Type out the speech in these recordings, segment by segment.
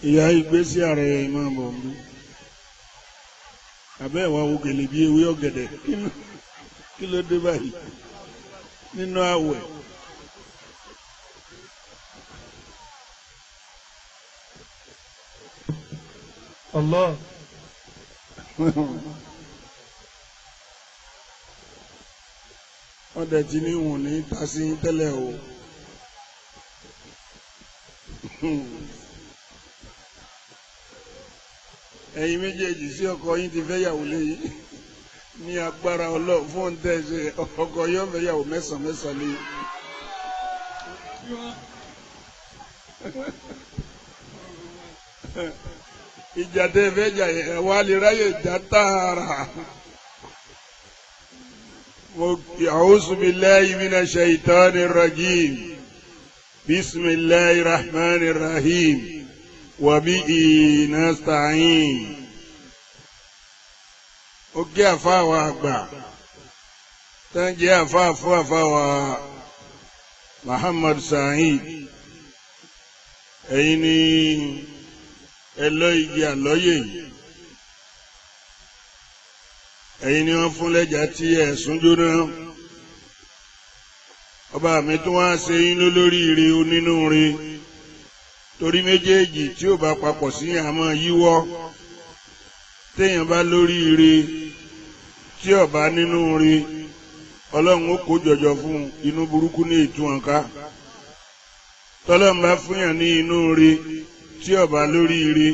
ìyá ìgbésí ààrẹ máa bọ̀ mí abẹ́ ìwà ògèlè bíi ewé ọ̀gẹ̀dẹ̀ kí ló dé báyìí nínú àwẹ̀. Allah. wọ́n dẹ̀ ti ní ìwọ̀n ní tasí tẹ́lẹ̀ o. ẹ̀yin méjèèjì sí ọkọ yín ti fẹ́ yàwó léyìn ní agbára Ọlọ́run fún tẹ̀sẹ̀ ọkọ yóò fẹ́ yàwó mẹ́sàn-án léyìn. ìjà tẹ fẹ́ jà yẹn wà lè ráyè jà tààrà. A'udhu billahi minash shaitanir rajim. Bismillahir rahmanir rahim. Wabihi nasta'in. Ó gé àfáàwà àgbà tán jẹ́ àfáàwà Muhammad Sa'id. Ẹ̀yin ni ẹlọ́ igi àlọ́yè yìí. Ẹ̀yin ni wọ́n fún lẹ́jà tí ẹ̀sùn jóná. Ọba mi tún wá ṣe yín lólórí ire onínúure. Torí méjèèjì tí ò bá papọ̀ sí àmọ́ yíwọ́ téèyàn bá lórí ire tí ò bá nínú ire Ọlọ́run ó kó jọjọ fún inú burúkú ní ìtúwọ̀nká tọ́lọ́run bá fúnyàn ní inú ire tí ò bá lórí ire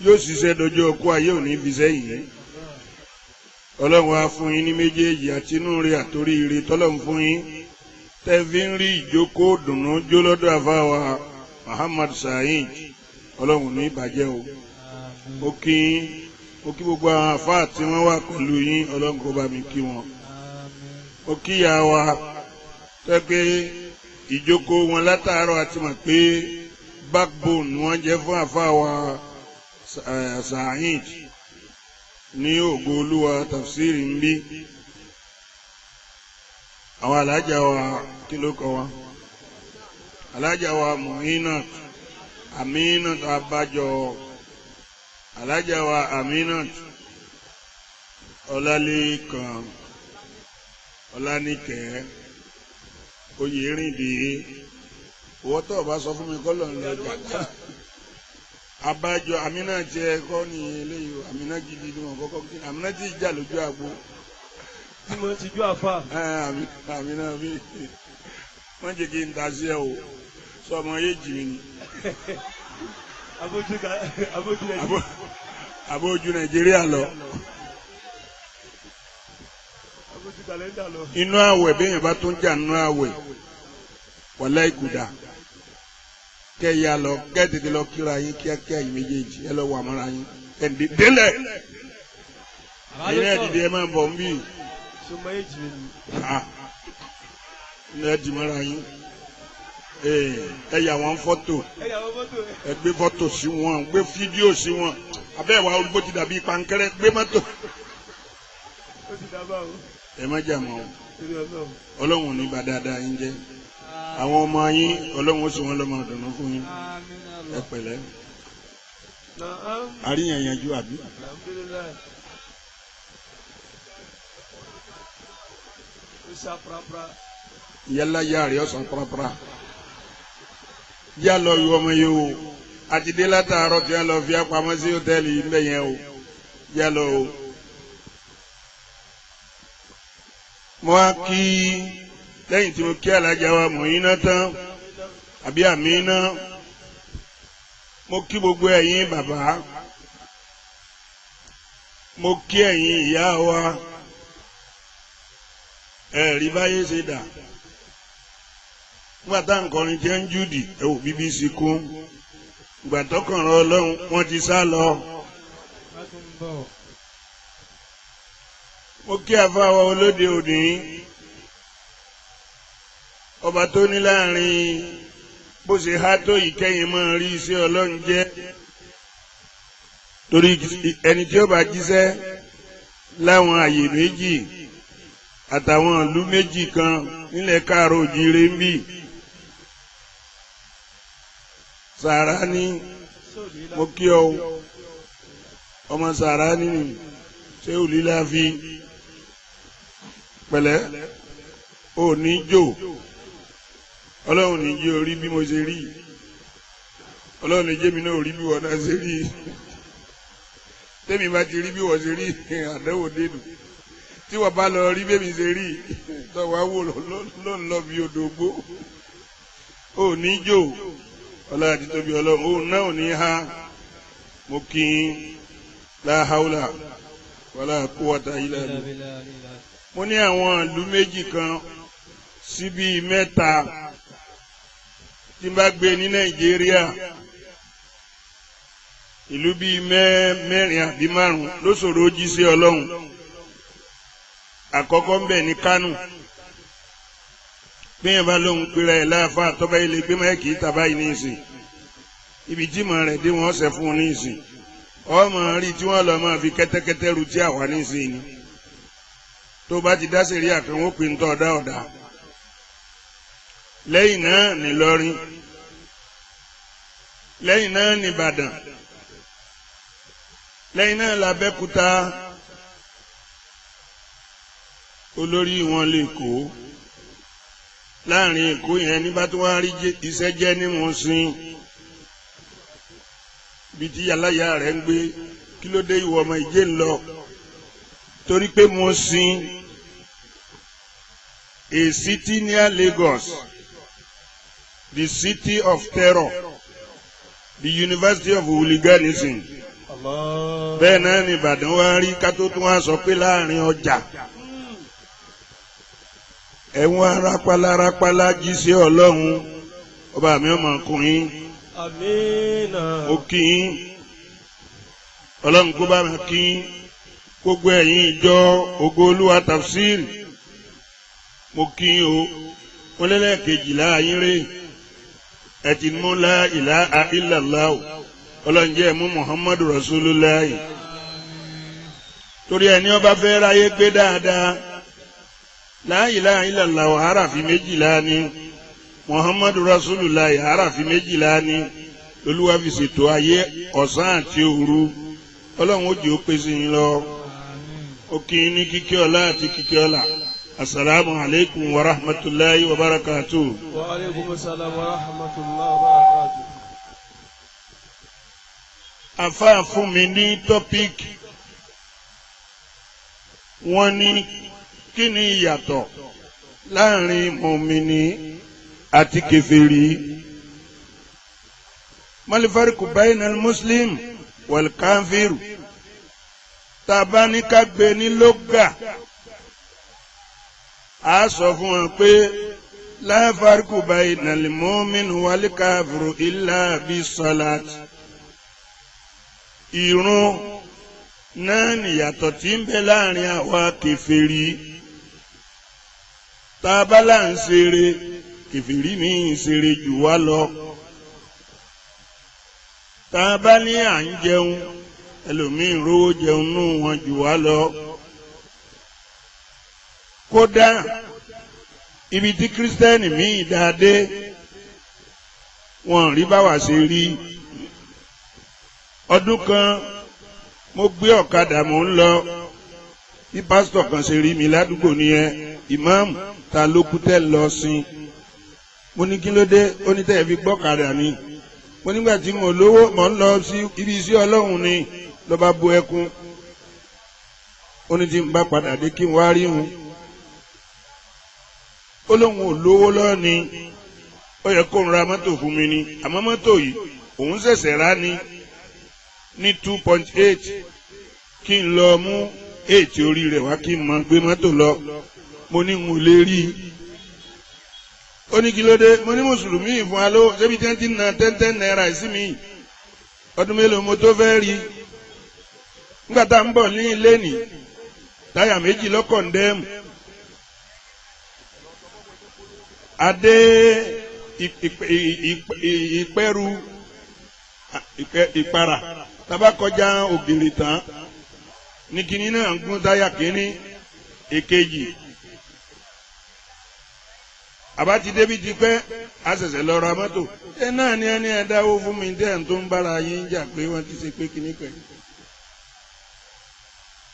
yóò ṣiṣẹ́ dọjọ́ ọkú ayé òní fi sẹ́yìn Ọlọ́run á fún yín ní méjèèjì àti inú ire àtorí ire tọ́lọ́run fún yín tẹ́fí ń rí ìjókòó dùnú jó lọ́dọ̀ àfáwà Muhammad Sa'id Ọlọ́run ní ìbàjẹ́ o ó kí gbogbo àwọn àfáà tí wọ́n wà pẹ̀lú yín Ọlọ́run kó bá mi kí wọn ó kí ìyá wa tẹ́ pé ìjókòó wọn látàárọ̀ àti mọ̀ pé backbone ni wọ́n jẹ́ fún àfáwà Sa'id ní ògo Olúwa tafsiri ń bí àwọn alájà wa kí ló kọ wa alájà wa Muinat Aminat Abájọ alájà wa Aminat Ọlálékan Ọlánìkẹ́ Oyèrìndé owó tó o bá sọ fún mi kọ́ lọ́n lọ́jà Abájọ Aminat jẹ́ ẹ̀kọ́ ní eléyìí Aminat gidi ni wọ́n kọ́kọ́ kí Aminat ti jà lójú àgbo tí mo ti jó àfà. Aminat bí wọ́n jẹ́ kí n ta sí ẹ o sọ ọmọ yé jì mí ni. Abójú Nàìjíríà lọ. Inú àwẹ̀ bẹ́ẹ̀ bá tún jà nínú àwẹ̀ wọlé ìgùdà kẹ́ ya lọ kẹ́ tètè lọ kíra yín kíákíá yìí méjèèjì ẹ lọ wà mọ́ra yín ẹ̀ ń délẹ̀ ẹ̀yin ẹ̀ dìde ẹ máa bọ̀ ń bì. ẹ dì mọ́ra yín ẹ yà wọ́n fọ́tò ẹ gbé fọ́tò sí wọn gbé fídíò sí wọn abẹ́ ìwà olùgbò ti dàbí pankẹ́rẹ́ gbé mọ́tò ẹ má jà mọ́ Ọlọ́run ní bá dáadáa yín jẹ́ àwọn ọmọ yín Ọlọ́run ó sì wọ́n lọ́mọ ọ̀dùnnú fún yín ẹ pẹ̀lẹ́ àríyànjú àbí. Yálà yára ọ̀sán pàápàá yá lọ yọ ọmọ yìí o àti dé látàárọ̀ tí wọ́n lọ fi apamọ́ sí hòtẹ́ẹ̀lì yìí mbẹ́ yẹn o yá lọ o. mo wá kí lẹ́yìn tí mo kí alájà wa Mùíná tán àbí Àmínà mo kí gbogbo ẹ̀yin bàbá mo kí ẹ̀yin ìyá wa ẹ̀rí báyé ṣe dà nígbà tá nkọrin tí ń júdì ẹ wò BBC kún ìgbà tọkànrán Ọlọ́run wọ́n ti sá lọ. mo kí àfáwà olóde òní ọba tó ní láàrin bó ṣe há tó ìkẹyìn máa rí iṣẹ́ Ọlọ́run jẹ́ torí ẹni tí ó bá jíṣẹ́ láwọn àyè méjì àtàwọn ìlú méjì kan nílẹ̀ káàró òjìire ń bì Sàrà ní mo kí ọ ọmọ sàrà nínú ṣé ò lílá fi pẹ̀lẹ́ ò ní jò ọlọ́run ní jẹ́ orí bí mo ṣe rí ọlọ́run ní jẹ́ mi náà orí bí wọ́n náà ṣe rí tẹ́mi bá ti rí bí wọ́n ṣe rí àdánwò dénú tí wọ́n bá lọ rí bẹ́mi ṣe rí tọ́wọ́ á wò ló ń lọ bí odògbó ò ní jò ọlọ́run àti tóbi ọlọ́run òun náà ò ní há mo kí n la haula wala quwwata illa billah. Mo ní àwọn ìlú méjì kan síbi mẹ́ta tí n bá gbé ní Nàìjíríà ìlú bíi mẹ́rin àbí márùn ló ṣòro jí sí Ọlọ́run. Àkọ́kọ́ ń bẹ ní Kánò gbẹ̀yìn bá lóhun pera ẹ̀ láàfáà tọ́ba ilé gbé máìkì tàbá yìí ní ìsìn ibi tí mọ̀ rẹ̀ dé wọ́n ṣẹ̀ fún un ní ìsìn ọmọ rí tí wọ́n lọ máa fi kẹ́tẹ́kẹ́tẹ́ ru tí àwa ní ìsìn ni tó bá ti dá sẹ̀rí àkànwó pé ń tọ́ ọ̀dá ọ̀dá lẹ́yìn náà n'Ìlọrin lẹ́yìn náà n'Ìbàdàn lẹ́yìn náà l'Abẹ́òkúta olórí wọn lè kó láàrin Èkó yẹn nígbà tó wá rí iṣẹ́ jẹ́ ní Mùsìn bí tí aláya rẹ̀ ń gbé kí ló dé ìwọ ọmọ ìjẹ́ ń lọ torí pé Mùsìn a city near Lagos, the city of terror, the University of hooliganism. Bẹ́ẹ̀ náà ni Ìbàdàn wá rí kátó tó wá sọ pé láàrin ọjà ẹ̀wọ̀n rápálá jí sí Ọlọ́run ọba mi ọmọ ọkùnrin ó kí yín Ọlọ́run kó bá mi kí yín gbogbo ẹ̀yin ìjọ Ògo Olúwa tafsir mo kí yín o mo lẹ́lẹ́kejìlá yín rè ẹ ti mú la ilaha illallah Ọlọ́run jẹ́ mú Muhammadu Rasulullah torí ẹni ó bá fẹ́ ráyé gbé dáadáa la ilaha illallah harafi méjìlá ni Muhammadu Rasulullah harafi méjìlá ni Olúwa fi ṣètò ayé ọ̀sán àti òru Ọlọ́run ó jẹ́ ó pèsè yín lọ ó kí yín ní kíkẹ́ ọlá àti kíkẹ́ ọlá. Assalamu alaikum wa rahmatullahi wa barakatuh. Wa alaikum assalam wa rahmatullahi wa barakatuh. Àfáà fún mi ní tọ́píkì wọ́n ní kí ni ìyàtọ̀ láàrin mùmínì àti kèfèrí. Mal farqu bayna al-muslim wal kafir. Tàbá ní ká gbé ní lógà a sọ fún wọn pé la farqu bayna al-mu'min wal kafir illa bis-salat. Ìrun náà nìyàtọ̀ tí ń bẹ láàrin àwa kèfèrí. Tá a bá là ń ṣeré kèfèrí mi ń ṣeré jù wá lọ. Tá a bá ní à ń jẹun ẹlòmíín rówó jẹun nù wọn jù wá lọ. Kódà ibi tí kírísítẹ́nì míì dáadé wọn rí báwa ṣe rí. Ọdún kan mo gbé ọ̀kadà mò ń lọ bí pásítọ̀ kan ṣe rí mi ládùúgbò nìyẹn ìmáàmù ta ló kú tẹ́ lọ sí. Mo ní kí ló dé ó ní tẹ́ ẹ fi gbọ́kadà ni. Mo nígbà tí mo lówó mò ń lọ sí ibi iṣẹ́ Ọlọ́run ni ló bá bu ẹkún. Ó ní tí n bá padà dé kí n wá rí òun. Ó lóun ò lówó lọ́ọ̀ni ó yẹ kó ń ra mọ́tò fún mi ni àmọ́ mọ́tò yìí òun ṣẹ̀ṣẹ̀ rà ní 2.8 kí n lọ mú 8 orí rẹ̀ wá kí n mọ gbé mọ́tò lọ. Mo ní n ò lè rí i. Ó ní kí ló dé mo ní mùsùlùmí ìfún aló ṣébi tí wọ́n ti na 10 naira sí mi ọdún mélòó mo tó fẹ́ rí i. Nígbà tá à ń bọ̀ ní ilé nì táyà méjì lọ́kọ̀ndẹ́mù adé ìpẹ́rù ìpara tàbá kọjá ògiri tán ní kíní náà ń gún táyà kíní èkejì àbá ti débi ti pẹ́ a ṣẹ̀ṣẹ̀ lọ ra mọ́tò ẹ náà ni ẹni ẹ dáwó fún mi tẹ́ ẹ̀ ń tó ń bára yín jà pé wọ́n ti ṣe pé kíní pẹ̀lú.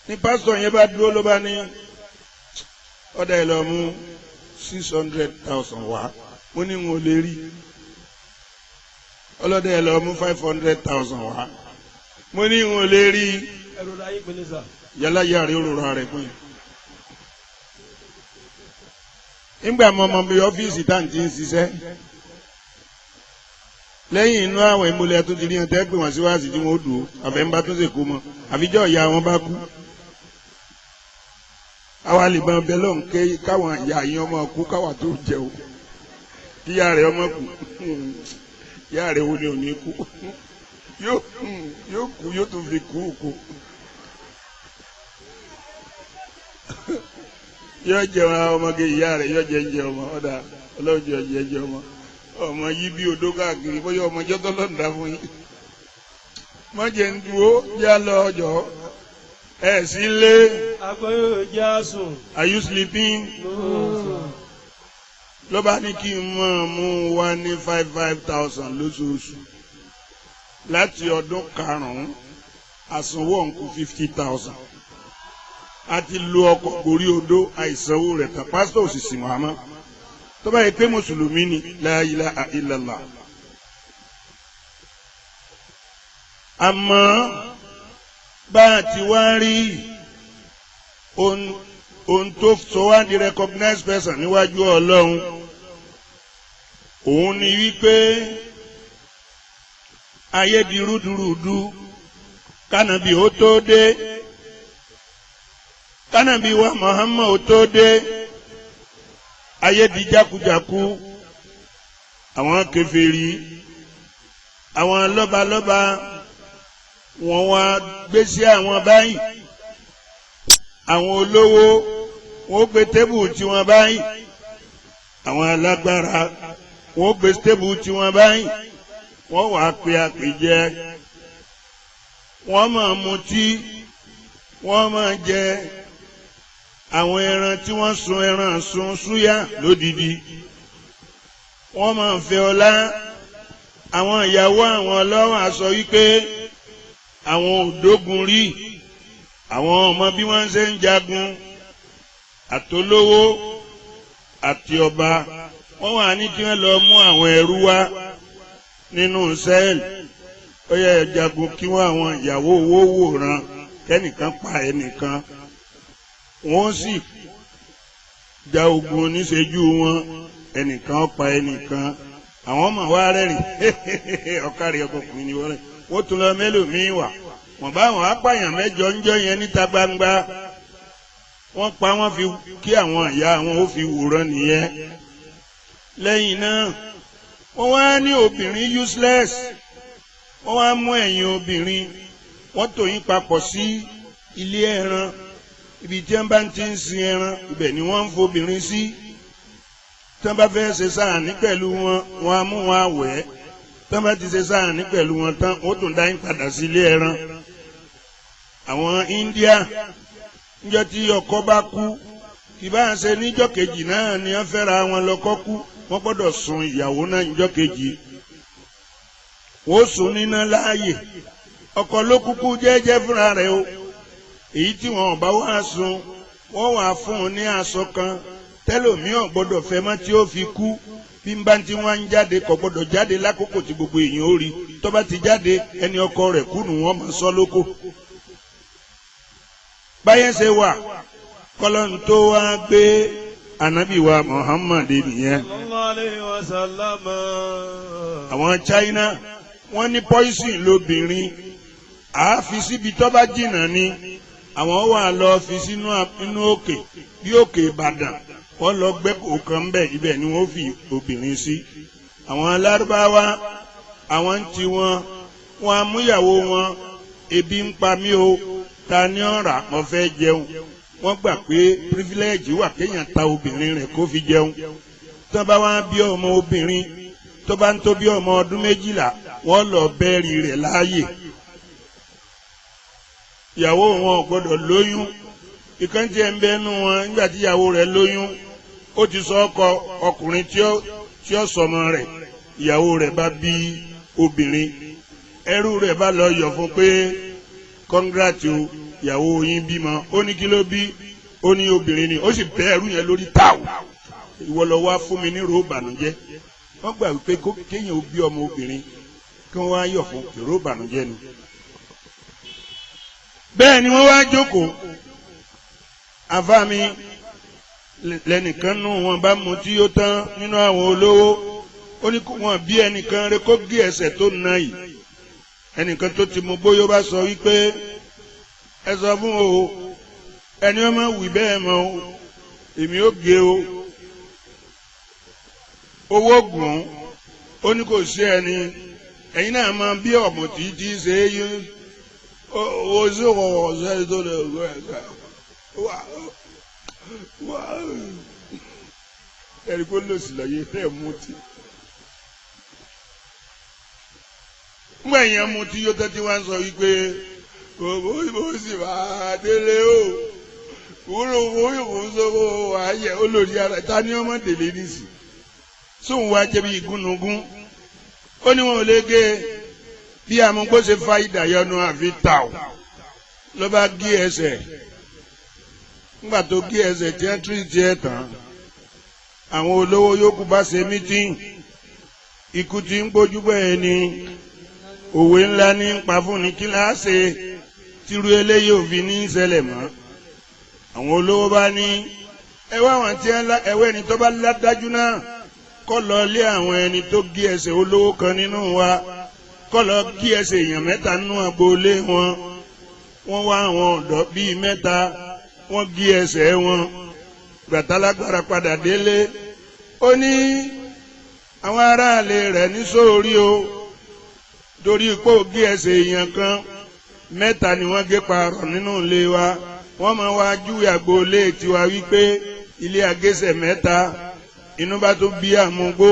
ní pásítọ̀ yẹn bá dúró ló bá ní ọ̀dà ẹ̀ lọ mú 600,000 wá mo ní wọn ò lè rí ọlọ́dẹ ẹ̀ lọ mú 500,000 wá mo ní wọn ò lè rí yálà yàrá òrùra rẹ̀ pín. nígbà mọ́mọ́ bí ọ́fíìsì tá à ń ti ń ṣiṣẹ́ lẹ́yìn inú àwọn ìmúlẹ̀ tó ti rí ẹ̀ńtẹ́ pé wọ́n síwáàsì tí wọ́n dùn ó àfẹ́ńbá tó ṣèkó mọ́ àfijọ́ ìyá wọn bá kú. àwa lè máa bẹ lọ́n ké káwọn ìyá yín ọmọ kú káwa tó jẹ o kí ìyá rẹ̀ ọmọ kú ìyá rẹ̀ wo ni ò ní kú yóò kú yóò tún fi kú kú. yóò jẹun ọmọge ìyá rẹ̀ yóò jẹ ọmọ ọ̀dà ọlọ́jọ́ jẹ ọmọ ọmọ yìí bí odó káàkiri bóyá ọmọ jọ́tọ́ lọ́nà fún yín. mọ̀jẹ̀ ń dúró yá lọ ọjọ́ ẹ̀ sí lé. Agbóyò já sùn. Are you sleeping? ló bá ní kí n mọ̀ mú wá ní 5,000 lóṣooṣù láti ọdún karùn-ún àsanwó ọ̀nkú 50,000 a ti lo ọkọ̀ gorí odó àìsanwó rẹ̀ tán pásítọ̀ òsìsì Muhammad tó bá yẹ pé mùsùlùmí ni la ilaha illallah. àmọ́ bá a ti wá rí ohun tó sọ wá di recognized person níwájú Ọlọ́run òun ni wípé ayé di rúdurùdu kánàbí ó tó dé kánàbí wa Muhammad ó tó dé ayé di jákujàku àwọn kèfèrí àwọn lọ́balọ́ba wọ́n wá gbé sí àwọn báyìí àwọn olówó wọ́n gbé tébù tí wọ́n báyìí àwọn alágbára wọ́n gbé tébù tí wọ́n báyìí wọ́n wá pe àpèjẹ wọ́n máa mutí wọ́n máa jẹ àwọn ẹran tí wọ́n sun ẹran sun súyà lódìdí wọ́n máa fẹ́ ọlá àwọn ìyàwó àwọn ọlọ́wọ́ àsọ wípé àwọn òdógun rí àwọn ọmọ bí wọ́n ṣe ń jagun àtolówó àti ọba wọ́n wà ní kí wọ́n lọ mú àwọn ẹrú wá nínú sẹ́ẹ̀lì ó yẹ jagun kí wọ́n àwọn ìyàwó owó wòran kẹ́nìkan pa ẹnìkan wọ́n sì ja ogun oníṣẹ́jú wọn ẹnìkan pa ẹnìkan àwọn ọmọ wa rẹ́rìn ọ̀kárí ọkùnrin ni wọ́n rẹ̀ wọ́n tún lọ mélòmíín wà wọ́n bá àwọn apààyàn mẹ́jọ ń jọ yẹn níta gbangba wọ́n pa wọ́n fi kí àwọn ìyá wọn ó fi wòran nìyẹn lẹ́yìn náà wọ́n wá ní obìnrin useless wọ́n wá mú ẹ̀yin obìnrin wọ́n tò yín papọ̀ sí ilé ẹran ibi tí wọ́n bá ti ń sin ẹran ibẹ̀ ni wọ́n ń fobìnrin sí tí wọ́n bá fẹ́ ṣe sáàní pẹ̀lú wọn wọ́n á mú wọn àwẹ̀ tí wọ́n bá ti ṣe sáàní pẹ̀lú wọn tán wọ́n tún dá yín padà sí ilé ẹran. àwọn India níjọ́ tí ọkọ bá kú kì bá ń ṣe níjọ́ kejì náà ni wọ́n fẹ́ra wọn lọ́kọ kú wọ́n gbọ́dọ̀ sun ìyàwó náà níjọ́ kejì wọ́n sùn níná láàyè ọkọ ló kúkú jẹ́jẹ́ fúnra rẹ̀ o èyí tí wọn bá wá sun wọ́n wà fún un ní aṣọ kan tẹlòmíọ̀ gbọ́dọ̀ fẹ́ mọ́ tí ó fi kú bí n bá ti wá ń jáde kò gbọ́dọ̀ jáde lákòókò tí gbogbo èèyàn ó rí tó bá ti jáde ẹni ọkọ rẹ̀ kú nù wọ́n máa sọ lóko. báyẹn ṣe wà kọlọ́n tó wá gbé ànábì wa Muhammad nìyẹn. àwọn China wọ́n ní poison lóbìnrin àáfi síbi tó bá jìnnà ni àwọn wà lọ fi sínú inú òkè bí òkè Ìbàdàn wọ́n lọ gbẹ́ kọ̀ọ̀kan bẹ́ẹ̀ ibẹ̀ ni wọ́n fi obìnrin sí. àwọn alárúbáwá àwọn ń ti wọn amúyàwó wọn ebi ń pa mí o ta ni ọ̀rà mo fẹ́ jẹun wọ́n gbà pé privilege wà kéèyàn ta obìnrin rẹ̀ kó fi jẹun. tó bá wá bí ọmọ obìnrin tó bá ń tó bí ọmọ ọdún 12 wọ́n lọ bẹ́ẹ̀rì rẹ̀ láàyè. ìyàwó wọn ò gbọ́dọ̀ lóyún ìkànnì ẹ̀ ń bẹ́nu wọn nígbà tí ìyàwó rẹ̀ lóyún ó ti sọ ọkọ ọkùnrin tí ó sọmọ rẹ̀ ìyàwó rẹ̀ bá bí obìnrin ẹrú rẹ̀ bá lọ yọ̀ fún pé kọ́ngrátì o ìyàwó yín bímọ ó ní kí ló bí ó ní obìnrin ni ó sì bẹ́ ẹrú yẹn lórí táwù ìwọ lọ wá fún mi ní ro ìbànújẹ́ wọ́n gbà wípé kéèyàn ó bí ọmọ obìnrin kí wọ́n wá yọ̀ fún ro ìbànújẹ́ ni. bẹ́ẹ̀ ni wọ́n wá jókòó àfàmì lẹ́nìkan nù wọn bá mutí ó tán nínú àwọn olówó ó ní wọn bí ẹnìkan rẹ kó gé ẹsẹ̀ tó nà yìí ẹnìkan tó ti mú bóyá bá sọ wípé ẹ sọ fún o ẹni ọmọ wì bẹ́ẹ̀ mọ́ o èmi ó gé o owó gùn ó ní kò sí ẹni ẹ̀yin náà máa bí ọmọ tí ṣe é yín owó sí ọ̀sẹ̀ tó lè rọ ẹ̀ka ẹ̀rí kó lòsì lọ́yẹ ẹ̀ mutí. Ngbà yẹn mutí yóò tẹ́tí wá ń sọ wípé ó sì máa délé o wúlò wúlò sọ́wọ́ ààyè olórí ara ta ni ọmọ délé nìsí sóun wá jẹ́ bí igúnnugún ó ní wọn ò lè gé bí amúgbó ṣe fa ìdàyọnu àfi tà ó ló bá gé ẹsẹ̀ nígbà tó gé ẹsẹ̀ tí wọ́n tírìtì ẹ̀ tán àwọn olówó yòókù bá ṣe mítìn ikú tí ń gbójú bẹ́ẹ̀ ni òwe ńlá ní ń pa fún ni kí láàṣẹ tírú eléyìí òfin ní ìṣẹ̀lẹ̀ mọ́ àwọn olówó bá ní ẹwà àwọn tí ẹwẹ́ ẹni tó bá ládájú náà kọ́ lọ lé àwọn ẹni tó gé ẹsẹ̀ olówó kan nínú wa kọ́ lọ gé ẹsẹ̀ èèyàn mẹ́ta nínú agboolé wọn wọ́n wá àwọn ọ̀dọ́ bíi mẹ́ta wọ́n gé ẹsẹ̀ wọn gbàtàlágbára padà délé ó ní àwọn aráàlú rẹ̀ ní sóòrí o torí pé ó gé ẹsẹ̀ èèyàn kan mẹ́ta ni wọ́n gé parọ̀ nínú ilé wa wọ́n máa wá júwe agboolé tiwa wípé ilé agésẹ̀ mẹ́ta inú bá tó bí àmúgbó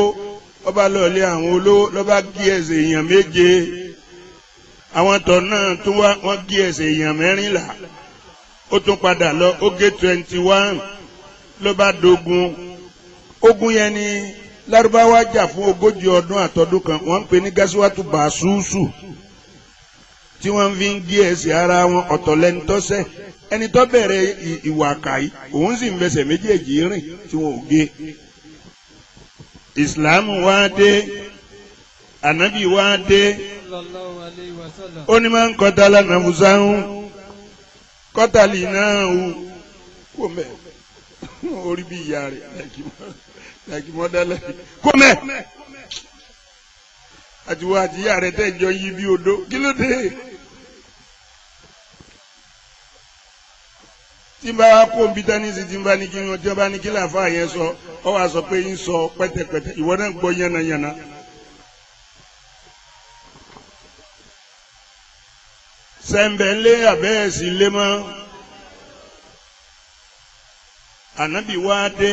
ọba lọ́ọ̀lé àwọn olówó lọ́ba gé ẹsẹ̀ èèyàn méje àwọn tọ̀ náà tó wá wọ́n gé ẹsẹ̀ èèyàn 14 ó tún padà lọ ó gé 21 ló bá dogun ogun yẹn ni Lárúbáwá jà fún 40 ọdún àtọdún kan wọ́n ń pè ní gasiwatu basusu tí wọ́n fi ń gé ẹsẹ̀ ara wọn ọ̀tọ̀ lẹ́ni tọ́sẹ̀ ẹni tó bẹ̀rẹ̀ ìwà kàí òun sì ń fẹsẹ̀ méjèèjì rìn tí wọn ò gé. Ìsìlámù wá dé ànábì wá dé ó ní máa ń kọta lánàá fúsáhùn kọ́tàlì náà kò mẹ́ orí bí ìyá rẹ̀ lẹ́kì mọ́dálẹ́ kò mẹ́ àtiwọ́ àti ìyá rẹ̀ tẹ́jọ yí bí odó kí ló dé. tí n bá wá kó nbí tánìsì tí n bá ní kí wọn tí wọn bá ní kí làáfà yẹn sọ ọ wá sọ pé ń sọ pẹ́tẹ́pẹ́tẹ́ ìwọ náà gbọ́ yánnayànna. sẹ́ńbẹ̀lé àbẹ́ẹ̀sì lé mọ́ ànábì wá dé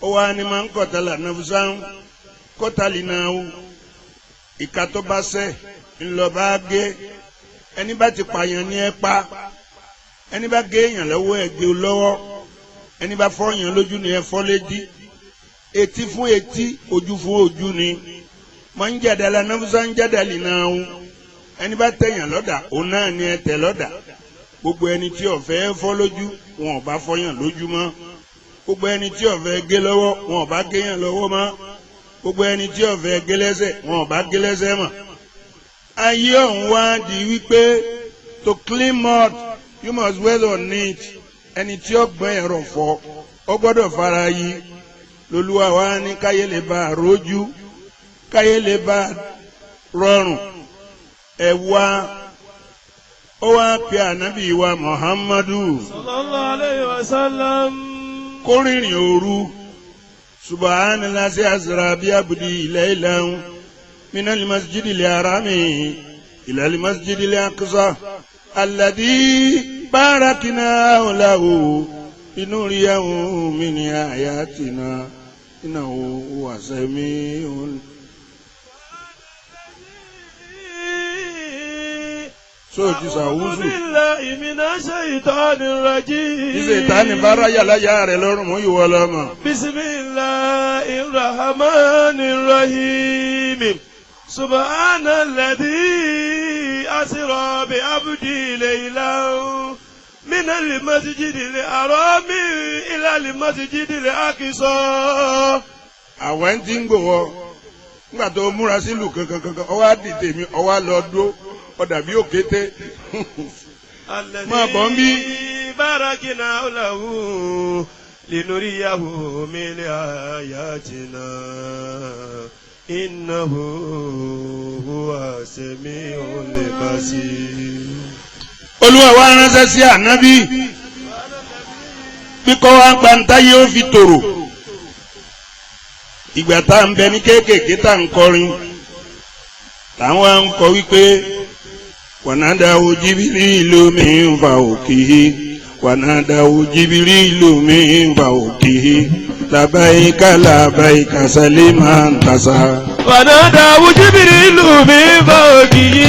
ó wá ní máa ń kọ̀tàlá nàfúsán kọ́tàlì náà ìka tó bá sẹ́ ńlọ bá gé ẹni bá ti pààyàn ní ẹ pa ẹni bá gé èèyàn lọ́wọ́ ẹ gé lọ́wọ́ ẹni bá fọ́yàn lójú ni ẹ fọ́ létí etí fún etí ojú fún ojú ni mọ̀ ń jàdàlà nàfúsán jàdàlì náà ẹni bá tẹ̀yàn lọ́dà òun náà ni ẹ tẹ̀ lọ́dà gbogbo ẹni tí ó fẹ́ fọ́ lójú wọn ò bá fọ́yàn lójú mọ́ gbogbo ẹni tí ó fẹ́ gé lọ́wọ́ wọn ò bá géyàn lọ́wọ́ mọ́ gbogbo ẹni tí ó fẹ́ gé lẹ́sẹ̀ wọn ò bá gé lẹ́sẹ̀ mọ́. ayé ọ̀hún wá di wípé to clean mud you must well on it ẹni tí ó gbọ́n ẹ̀rọ fọ́ ó gbọ́dọ̀ fara yí lolúwa wá ní káyé lè bá rójú káyé lè bá rọrùn ẹ wá ó wá pe ànábì wa Muhammadu sallallahu alayhi wa sallam kó rìnrìn òru subhanallah sí asra bí abudi laylan minal masjidil harami ilal masjidil aqsa alladhi barakna lahu linuriyahu min ayatina innahu huwa sami'un. so ti sàwùsù. billahi minash shaitanir rajim. ìṣe ìtàní bára yàrá yà rẹ̀ lọ́rùn mú ìwọ lọ́mọ. bismillahir rahmanir rahim. subhanalladhi asra bi abdi laylan min al-masjidil harami ila al-masjidil aqsa. àwọn tí ń gbòwọ nígbà tó múra sílùú kankan ọwọ́ àdìdè mi ọwọ́ lọ dúró ọ̀dà bí òkété. máa bọ̀ ń bí. barakina lahu linuriyahu min ayatina innahu huwa sami'ul basir. olúwa wa ránṣẹ́ sí ànábì bí kò wá ń gbàǹtá yóò fi tòrò. ìgbà tá à ń bẹ ní kéékèèké tá à ń kọrin táwọn ń kọ wípé wànádàwó Jibrilu min fawqihi wànádàwó Jibrilu min fawqihi labayka labayka saliman tasa. wànádàwó Jibrilu min fawqihi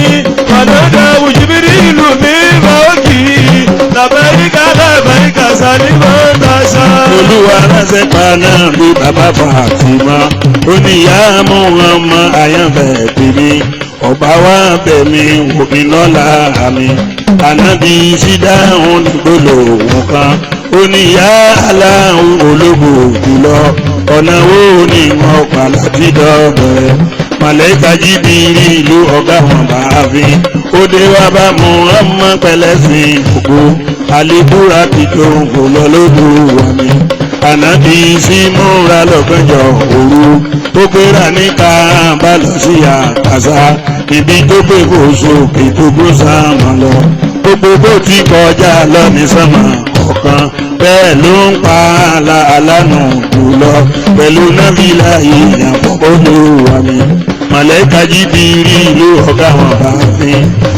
wànádàwó Jibrilu min fawqihi labayka labayka saliman tasa. olúwa ránṣẹ́ paná bí bàbá Fàtímà ó ní ìyá Muhammad àyànfẹ́ tèmi ọba wa bẹ̀mí wòmí lọ́la mi ànábì sídáhùn nígbòlòhùn kan ó ní ìyá aláhùn ológo jùlọ ọ̀nà wo ni wọ́n pa láti dọ́bẹ̀ màlẹ́kà Jibrilu ọ̀gá wọn bá fi ó dé wá bá Muhammad pẹ̀lẹ́sìn gbogbo àlébúra ti tó ń kó lọ lójú wa mi ànábì sí múra lọ́gànjọ́ òru tó gbéra ní Káàbà lọ sí àkàsà ibi tó gbé kó sókè tó gbó sáàmà lọ gbogbo bó ti kọjá lọ ní sánmà kọ̀ọ̀kan bẹ́ẹ̀ ló ń pa alánà jùlọ pẹ̀lú nábìlà ìyàn olúwa mi màlẹ́kà Jibrilu ọ̀gá wọn bá fi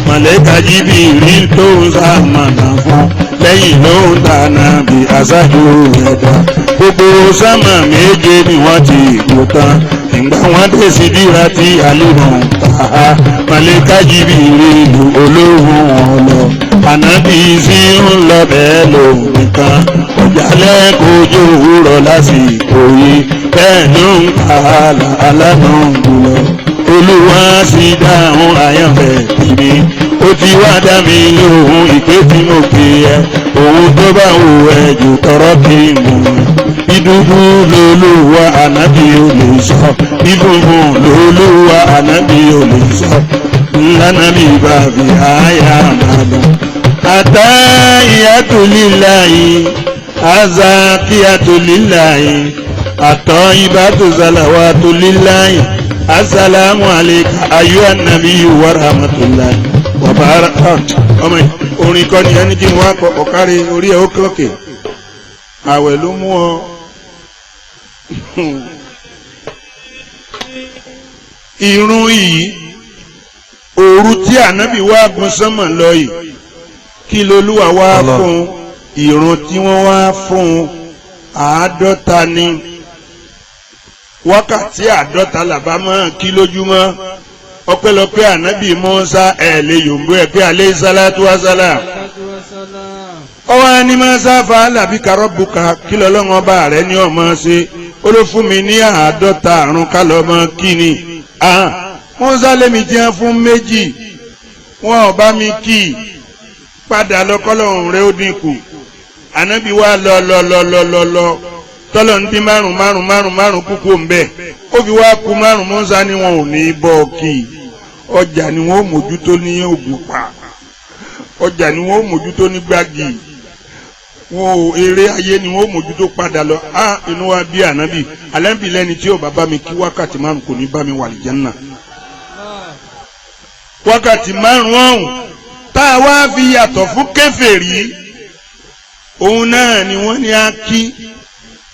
màlẹ́kà Jibrilu tó ń sàmànà fún lẹ́yìn ló ń dáná bí aṣáájú ẹ̀dá gbogbo sámà méje ni wọ́n ti kú tán ìgbà wọn dé sí díra tí àlùmọ̀ tàá màlẹ́kà Jibrilu olóhùn wọn lọ ànábì sí ń lọ bẹ́ẹ̀ lòun nìkan ọ̀jálẹ̀ kojú òwúrọ̀ lásìkò yìí bẹ́ẹ̀ ló ń pa alánà jùlọ olúwa sì dáhùn àyànfẹ́ tèmi ó ti wá dá mi lóhùn ìpè tí mo pè ẹ́ òun tó bá wù ẹ́ jù tọrọ kí n mọ̀ ìdúgbò lolúwa ànábì ò lè sọ ìdúgbò lolúwa ànábì ò lè sọ lánàbì bá fi àyà máa lọ. àtàhíyàtù líllàhí àzàkíyàtù líllàhí àtọ̀yìbàtù sàlàwàtù líllàhí. Assalamu alayka ayyuhan nabiyyu wa rahmatullahi wa barakatuh. ọmọ orin kọ́ni ẹni tí wọ́n á ọ̀kárí orí ẹ̀ ó kọ́kẹ́ àwẹ̀ ló mú ọ. ìrun yìí òru tí ànábì wá gun sánmọ̀ lọ yìí kí lolúwa wá fún ìrun tí wọ́n wá fún 50 ni. wákàtí 50 làbá máa kí lójúmọ́ ọpẹ́lọpẹ́ ànábì Mùsá ẹ̀ lè yòǹbó ẹ̀ pé alayhi salatu wa salam. ọwọ́ ẹni máa sáfà alábí karọ́bùkà kí lọ́lọ́wọ́n bá rẹ̀ ní ọmọ ṣe ó ló fún mi ní 50 àrùn kálọ́mọ kí ni. Mùsá lèmi jẹ́ fún 2 wọn ò bá mi kí padà lọ́kọ́lọ́hún rẹ̀ ó dínkù ànábì wa lọ tọ́lọ̀ ní 5 kúkú ńbẹ ó fi wá kú 5 Mùsá ni wọn ò ní bọ́ kí ọjà ni wọn ò mójútó ní Ògùnpa ọjà ni wọn ò mójútó ní Gbági wọn ò eré ayé ni wọn ò mójútó padà lọ inú wa bí ànábì alẹ́bí lẹ́ni tí ò bá bá mi kí wákàtí 5 kò ní bá mi wà lìjánà wákàtí 5 ọ̀hún tá a wá fi yàtọ̀ fún kèfèrí òun náà ni wọ́n ní á kí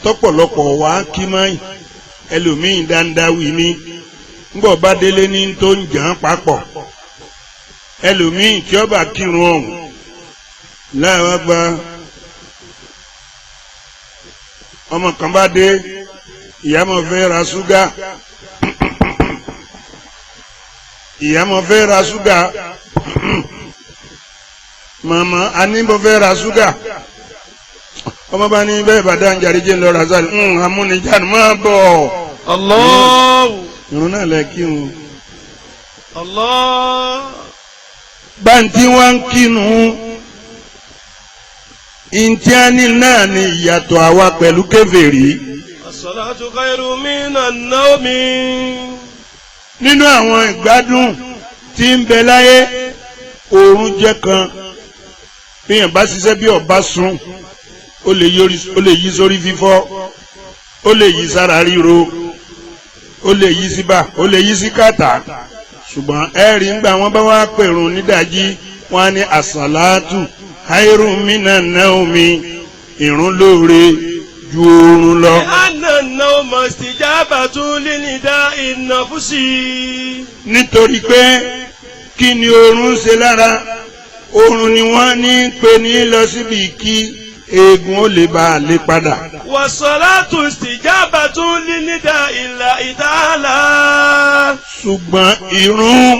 tọ́pọ̀lọpọ̀ wá kí máyì ẹlòmíín dáńdáwì ní ńgbọ̀ bá délé ní tó ń jàn papọ̀ ẹlòmíín tí ó bá kírun ọ̀hún láwọn gba ọmọ kan bá dé ìyàmọ̀ fẹ́ ra ṣúgà ìyàmọ̀ fẹ́ ra ṣúgà màmá a ní bó fẹ́ ra ṣúgà ọmọ bá ní bẹ́ẹ̀ bá dáhùn jàre jẹ́ lọ ra sáré amúnijánu máa bọ̀. Allah. irun náà lẹ kí wọn. Allah. báńtí wọn ń kínu ìntíání náà ni ìyàtọ̀ àwa pẹ̀lú kèfèrí. As-salatu khairu minan nawmi. nínú àwọn ìgbádùn tí ń bẹ láyé oorun jẹ́ kan bíyàn bá ṣiṣẹ́ bí ọba sùn ó lè yí sórí fífọ́ ó lè yí sára ríro ó lè yí síbà ó lè yí sí kàtà ṣùgbọ́n ẹ̀rí ńgbà wọ́n bá wá pèrún nídàjí wọ́n á ní àsàlátù khairun minan nawmi ìrun lóore ju oorun lọ. anna an-nawma istijabatun li nida'i an-nafsi. nítorí pé kí ni oorun ń ṣe lára oorun ni wọ́n ní pè ní lọ síbi kí eegun ó lè bá a lè padà. was-salatu istijabatun li nida'i Allahi ta'ala. ṣùgbọ́n ìrun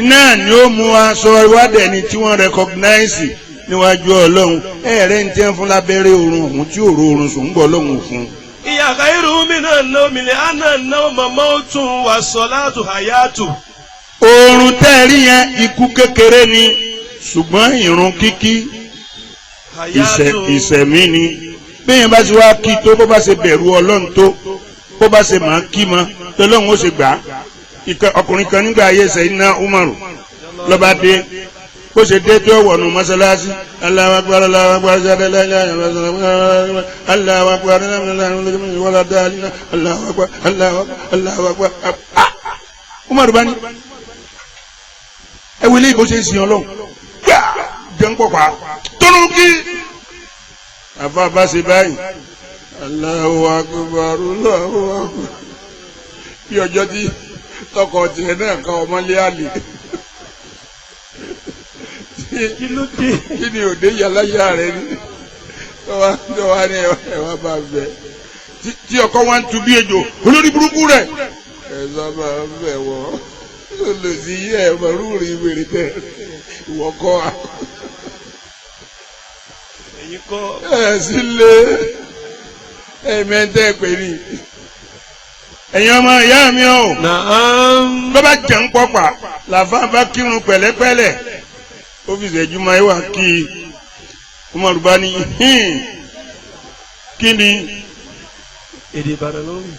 náà ni ó mú aṣọ ìwádìí ẹni tí wọ́n rẹkọgnáìsì níwájú ọlọ́run ẹ̀rẹ́ ń tẹ́ fún lábẹ́rẹ́ oorun ọ̀hún tí òru oorun sùn ń bọ̀ ọlọ́run fún. hiya khairu minan nawmi li'anna an-nawma mawtun was-salatu hayatun. oorun tẹ́ẹ̀rí yẹn ikú kékeré ni ṣùgbọ́n ìrun kíkí ìṣẹ̀mí ni bẹ́ẹ̀ bá ti wá kí tó bó bá ṣe bẹ̀rù ọlọ́run tó bó bá ṣe máa kí mọ́ tọ́lọ́run ó ṣe gbà á. ọkùnrin kan nígbà ayé Sayyidina Umaru lọ́ba dé bó ṣe dé tó wọ̀nù mọ́sálásí Allahu Akbar Allahu Akbar Allahu Akbar Allahu Akbar. Umaru bá ní ẹwìlẹ́ ìbò ṣe ń sìn ọlọ́run jẹun pọ̀ pa tọ́lú kí àfa bá ṣe báyìí Allahu Akbar Allahu Akbar bí ọjọ́ tí tọkọ tiẹ̀ náà kan ọmọlé àlè kí ni òde yàláyà rẹ ni tọ́wá ní ẹ̀wà bá bẹ̀ tí ọkọ wa ń tu bí ejò olórí burúkú rẹ̀ ẹ̀ sábà ń bẹ̀ wọ́ olùsí ẹ̀ mọ̀rúurì wèrè tẹ̀ ìwọ kọ́ a. èyí kọ́. ẹ̀ sílé ẹ̀mẹ́ntẹ́ pè ní ẹ̀yin ọmọ ìyá mi o. Naam. ló bá jẹun pọ̀pà làfáà bá kírun pẹ̀lẹ́pẹ̀lẹ́ ó fi ṣẹ́jú máa wà kí Umaru bá ní kí ni èdè Ìbàdàn ló ń wí.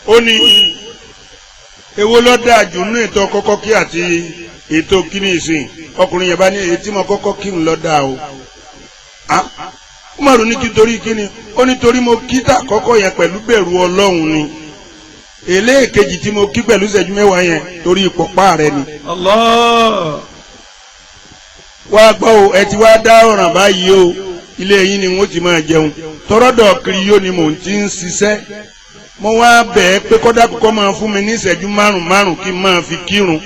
ó ní èwo ló dáa jù nínú ètò kọ́kọ́ kí àti ètò kíní ìsìn ọkùnrin yẹn bá ní èyí tí mo kọ́kọ́ kí ń lọ dáa o. Umaru ní kí torí kíni ó ní torí mo kí tà kọ́kọ́ yẹn pẹ̀lú bẹ̀rù Ọlọ́run ni eléèkejì tí mo kí pẹ̀lú ìṣẹ́jú mẹ́wàá yẹn torí ìpọ̀pá rẹ ni. Allah. wá gbọ́ o ẹ ti wá dá ọ̀ràn báyìí o ilé yín ni wọ́n ti máa jẹun tọ́rọ́dọ̀ kiri yóò ni mò ń ti ń ṣiṣẹ́ mo wá bẹ̀ ẹ́ pé kọ́dà kọ́kọ́ máa fún mi ní ìṣẹ́jú márùn-ún kí n máa fi kírun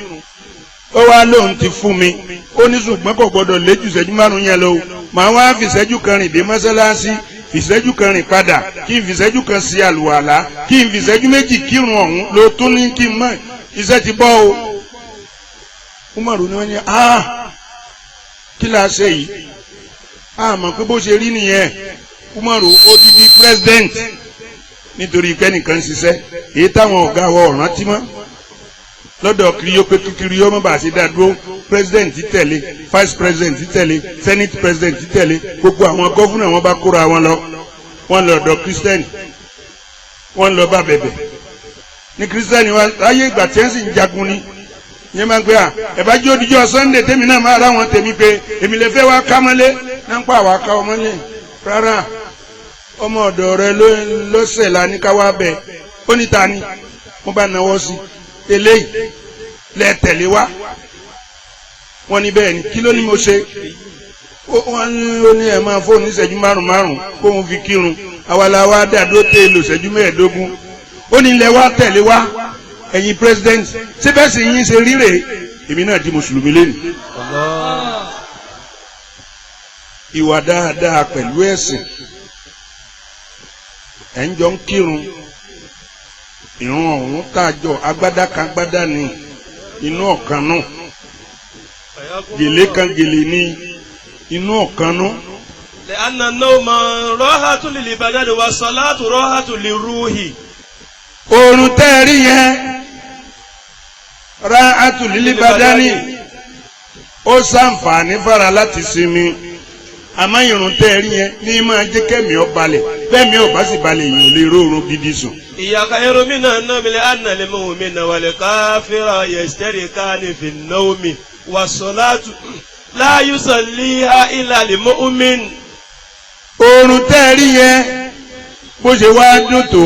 ó wá lóun ti fún mi ó ní ṣùgbọ́n kò gbọ́dọ̀ lé ju ìṣẹ́jú márùn-ún yẹn lọ màá wá fi ìṣẹ́jú kan rìn dé mọ́sálásí ìṣẹ́jú kan rìn padà kí n fi ìṣẹ́jú kan sí àlùwàlá kí n fi ìṣẹ́jú méjì kírun ọ̀hún ló tún ní kí n mọ̀ iṣẹ́ ti bọ́ o. Umaru ni wọ́n ní kí la ṣe yìí mọ̀ pé bó ṣe rí nìyẹn Umaru odidi president nítorí kẹ́nìkan ṣiṣẹ́ èyí táwọn ọ̀gá wa ọ̀ràn tí mọ́ lọ́dọ̀ kiriyó pé kiriyó má bàa ṣe dá dúró president tẹ̀lé vice president tẹ̀lé senate president tẹ̀lé gbogbo àwọn gọ́fúnà wọn bá kóra wọn lọ wọn lọ ọ̀dọ̀ christian wọn lọ bá bẹ̀bẹ̀ ní christian wa láyé ìgbà tí wọ́n sì ń jagun ni yẹn máa ń pè ẹ bá jó dijọ́ sunday tèmi náà máa rá wọn tèmi pé èmi lè fẹ́ wá kámọ́lé náà ń pa àwa ká ọmọlé rárá ọmọ ọ̀dọ̀ rẹ lọ́sẹ̀ la ní ká wá bẹ̀ ó ní ta ni mo bá náwó sí eléyìí lẹ tẹ̀lé wá wọ́n ní bẹ́ẹ̀ ni kí ló ní mo ṣe wọ́n ní ẹ̀ máa fóònù ní ìṣẹ́jú márùn-ún kó wọn fi kírun àwàlà wa dàdó tẹ èlò ìṣẹ́jú mẹ́ẹ̀ẹ́dógún ó ní ilẹ̀ wa tẹ̀lé wá ẹ̀yin president síbẹ̀ sì yín ṣe ríre èmi náà di mùsùlùmí lẹ́nu. ìwà dáadáa pẹ̀lú ẹ̀sìn ẹ̀ ń jọ ń kírun ìrun ọ̀hún tàjọ agbádá kan agbádá ni inú ọ̀kan náà gèlè kan gèlè ní inú ọ̀kanú. لأن النوم راحة للبدن والصلاة راحة للروح. oorun tẹ́ẹ̀rí yẹn ráhátù lílí bàdánì ó ṣàǹfààní fara láti sinmi àmọ́ ìrun tẹ́ẹ̀rí yẹn ní máa jẹ́ kẹ́mi ó balẹ̀ bẹ́ẹ̀ mi ò bá sì balẹ̀ yìí ò lè róorun gidi sùn. هي خير من النوم لأن المؤمن والكافر يشتركان في النوم والصلاة لا يصليها إلا المؤمن. oorun tẹ́ẹ̀rí yẹn bó ṣe wá dùn tó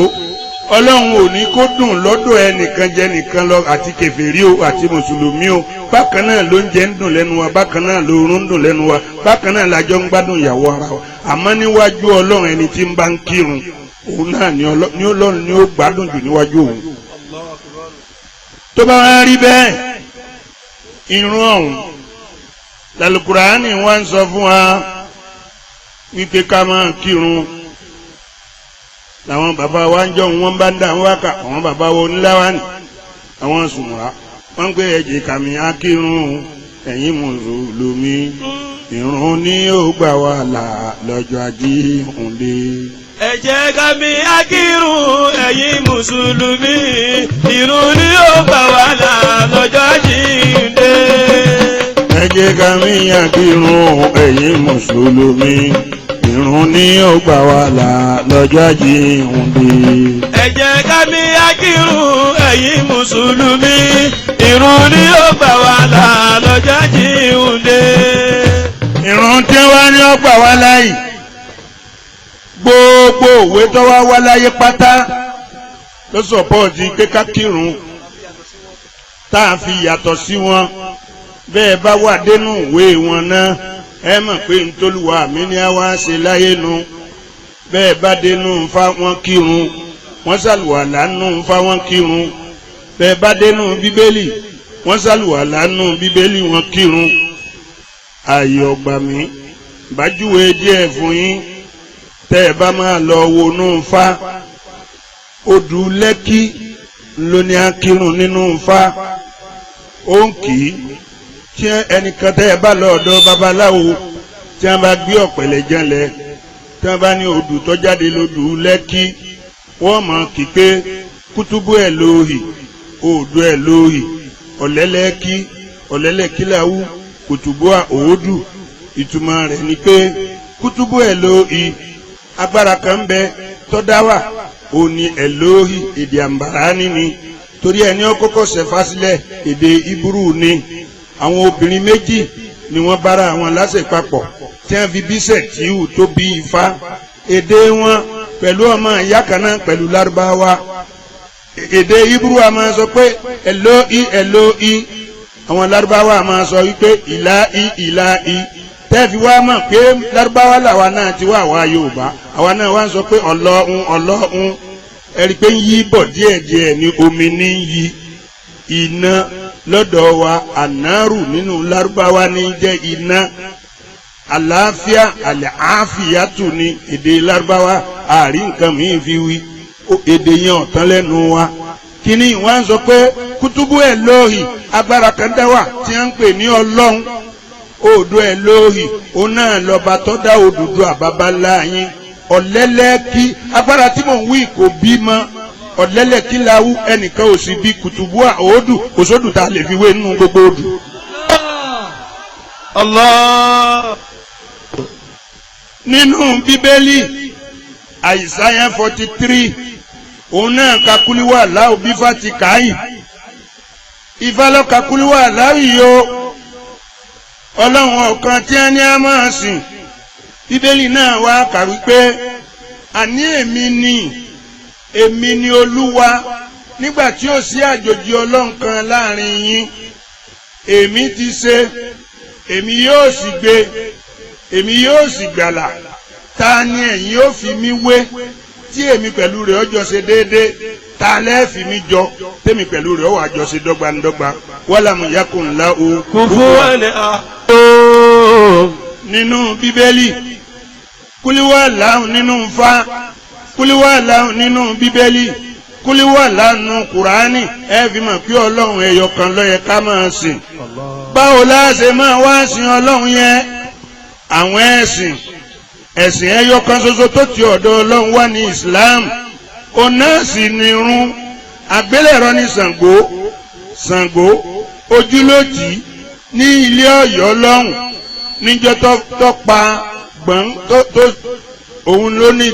ọlọ́run ò ní kó dùn lọ́dọ̀ ẹnìkan jẹ́ nìkan lọ àti kèfèrí o àti mùsùlùmí o bákan náà ló ń jẹ ń dùn lẹ́nu wa bákan náà lóorun ń dùn lẹ́nu wa bákan náà lájọ ń gbádùn ìyàwó ara wa àmọ́ níwájú ọlọ́run ẹni tí ń bá ń kírun òun náà ni ọlọ́run ni ó gbádùn jù níwájú òun. tó bá wá rí bẹ́ẹ̀ irun ọ̀hún lálùkùránì wá ń sọ fún wa wípé ká máa kírun làwọn bàbá wa ń jọ wọn bá ń dà wọn wákà àwọn bàbá wo ńláwánì àwọn sùnmùrà wọn gbé ẹ̀jẹ̀ kàmí akírun ẹ̀yin mùsùlùmí ìrun ní ó gbà wá là lọ́jọ́ àjíǹde. ẹ jẹ́ kàmí akírun ẹ̀yin mùsùlùmí ìrun ní ó gbà wá là lọ́jọ́ àjíǹde. ẹ jẹ́ kàmí akírun ẹ̀yin mùsùlùmí ìrun ní ó gbà wá là lọ́jọ́ àjíǹde. ẹ jẹ́ ká mi akírun ẹ̀yin mùsùlùmí ìrun ní ó gbà wá là lọ́jọ́ àjíǹde. ìrun tí wá ní ó gbà wá láyì gbogbo òwe tó wá wá láyé pátá ló sọ̀pọ̀tì pé ká kírun tá a fi yàtọ̀ sí wọn bẹ́ẹ̀ bá wà dénú ìwé wọn náà ẹ mọ̀ pé ntòlúwa mi ni a wá ṣe láyé nu bẹ́ẹ̀ bá dénú Ifá wọn kírun wọ́n ṣàlùwàlá nù Ifá wọn kírun bẹ́ẹ̀ bá dénú bíbélì wọ́n ṣàlùwàlá nù bíbélì wọn kírun. ààyè ọgbà mi bájúwe díẹ̀ fún yín tẹ́ ẹ bá máa lọ wọnú Ifá odù Lẹ́kí lóní akírun nínú Ifá ó ń kì í tí ẹnìkan tẹ́ ẹ bá lọ ọ̀dọ̀ babaláwo tí wọ́n bá gbé ọ̀pẹ̀lẹ̀ janlẹ̀ tí wọ́n bá ní odù tó jáde lódù Lẹ́kí wọ́n mọ̀ kí pé kútúbù ẹ̀ lóhì odù ẹ̀ lóhì ọ̀lẹ́lẹ́kí ọ̀lẹ́lẹ́kíláwú kùtùbù òódù ìtumọ̀ rẹ̀ ni pé kútúbù ẹ̀ lóhì agbára kan bẹ tó dá wà òní ẹ̀ lóhì èdè àǹbàrání ni torí ẹni ó kọ́kọ́ ṣẹ̀fá sílẹ̀ èdè Ìbúrú ni àwọn obìnrin méjì ni wọ́n bára àwọn láṣẹ papọ̀ tí wọ́n fi bí Sẹ̀tíù tó bí Ifá èdè wọn pẹ̀lú ọmọ ìyá kan náà pẹ̀lú Lárúbáwá èdè Ìbúrú a máa sọ pé Ẹlóì àwọn Lárúbáwá a máa sọ wípé ìlàí tẹ́ẹ̀fì wá mọ̀ pé Lárúbáwá làwa náà ti wá àwa Yorùbá àwa náà wá ń sọ pé ọlọ́hun ẹ̀rí pé ń yí bọ̀ díẹ̀díẹ̀ ní omi ní yí iná lọ́dọ̀ wa ànárù nínú Lárúbáwá ní jẹ́ iná àlàáfíà àlàáfíàtù ní èdè Lárúbáwá àrí nǹkan mìíràn fi wí èdè yẹn ọ̀tán lẹ́nu wa kíní wọ́n sọ pé kútúbù ẹ̀ lóhì agbára kan dẹ́wà tí wọ́n ń pè ní Ọlọ́run odò ẹ̀ lóhì òun náà lọ́ba tó dá Odùduwà àbábálá yín ọ̀lẹ́lẹ́kí agbára tí mò ń wí kò bí mọ́ ọ̀lẹ́lẹ́kí láwú ẹnìkan ò sì bí kùtùbù òódù kò sódù tá a lè fi wé nínú gbogbo odù. Allah. nínú bíbélì àìsáyà 43 òun náà kakuliwa aláwọ̀ bífà ti káyì Ifá lọ kakuliwa aláwọ̀ yìí o ọlọ́run ọ̀kan tí a ní a máa sìn bíbélì náà wá kà wípé àní èmi ni Olúwa nígbà tí ó sí àjòjì ọlọ́run kan láàrin yín èmi ti ṣe èmi yóò sì gbé èmi yóò sì gbàlà ta ni ẹ̀yin ó fi mí wé tí èmi pẹ̀lú rẹ̀ ọjọ́ ṣe déédéé ta lẹ́ fi mí jọ tèmi pẹ̀lú rẹ̀ ọwọ́ àjọ ṣe dọ́gbandọ́gba wàlámù yakun lahu kufuwan ahad. nínú bíbélì kúlíwà láhùn nínú Ifá kúlíwà láhùn nínú bíbélì kúlíwà lánàá kùránì ẹ fi mọ̀ pé ọlọ́run ẹyọ kan ló yẹ ká máa sìn. báwo la ṣe máa wá sìn ọlọ́run yẹn? àwọn ẹ̀sìn ẹyọ kan ṣoṣo tó ti ọ̀dọ̀ ọlọ́run wá ní Islam. ọ̀nà sì ni irun. àgbélẹ̀rọ ní Ṣàngó ojúlójì ní ilé Ọ̀yọ́ lọ́hùn níjọ́ tó pa gbọ̀n tó òun ló ní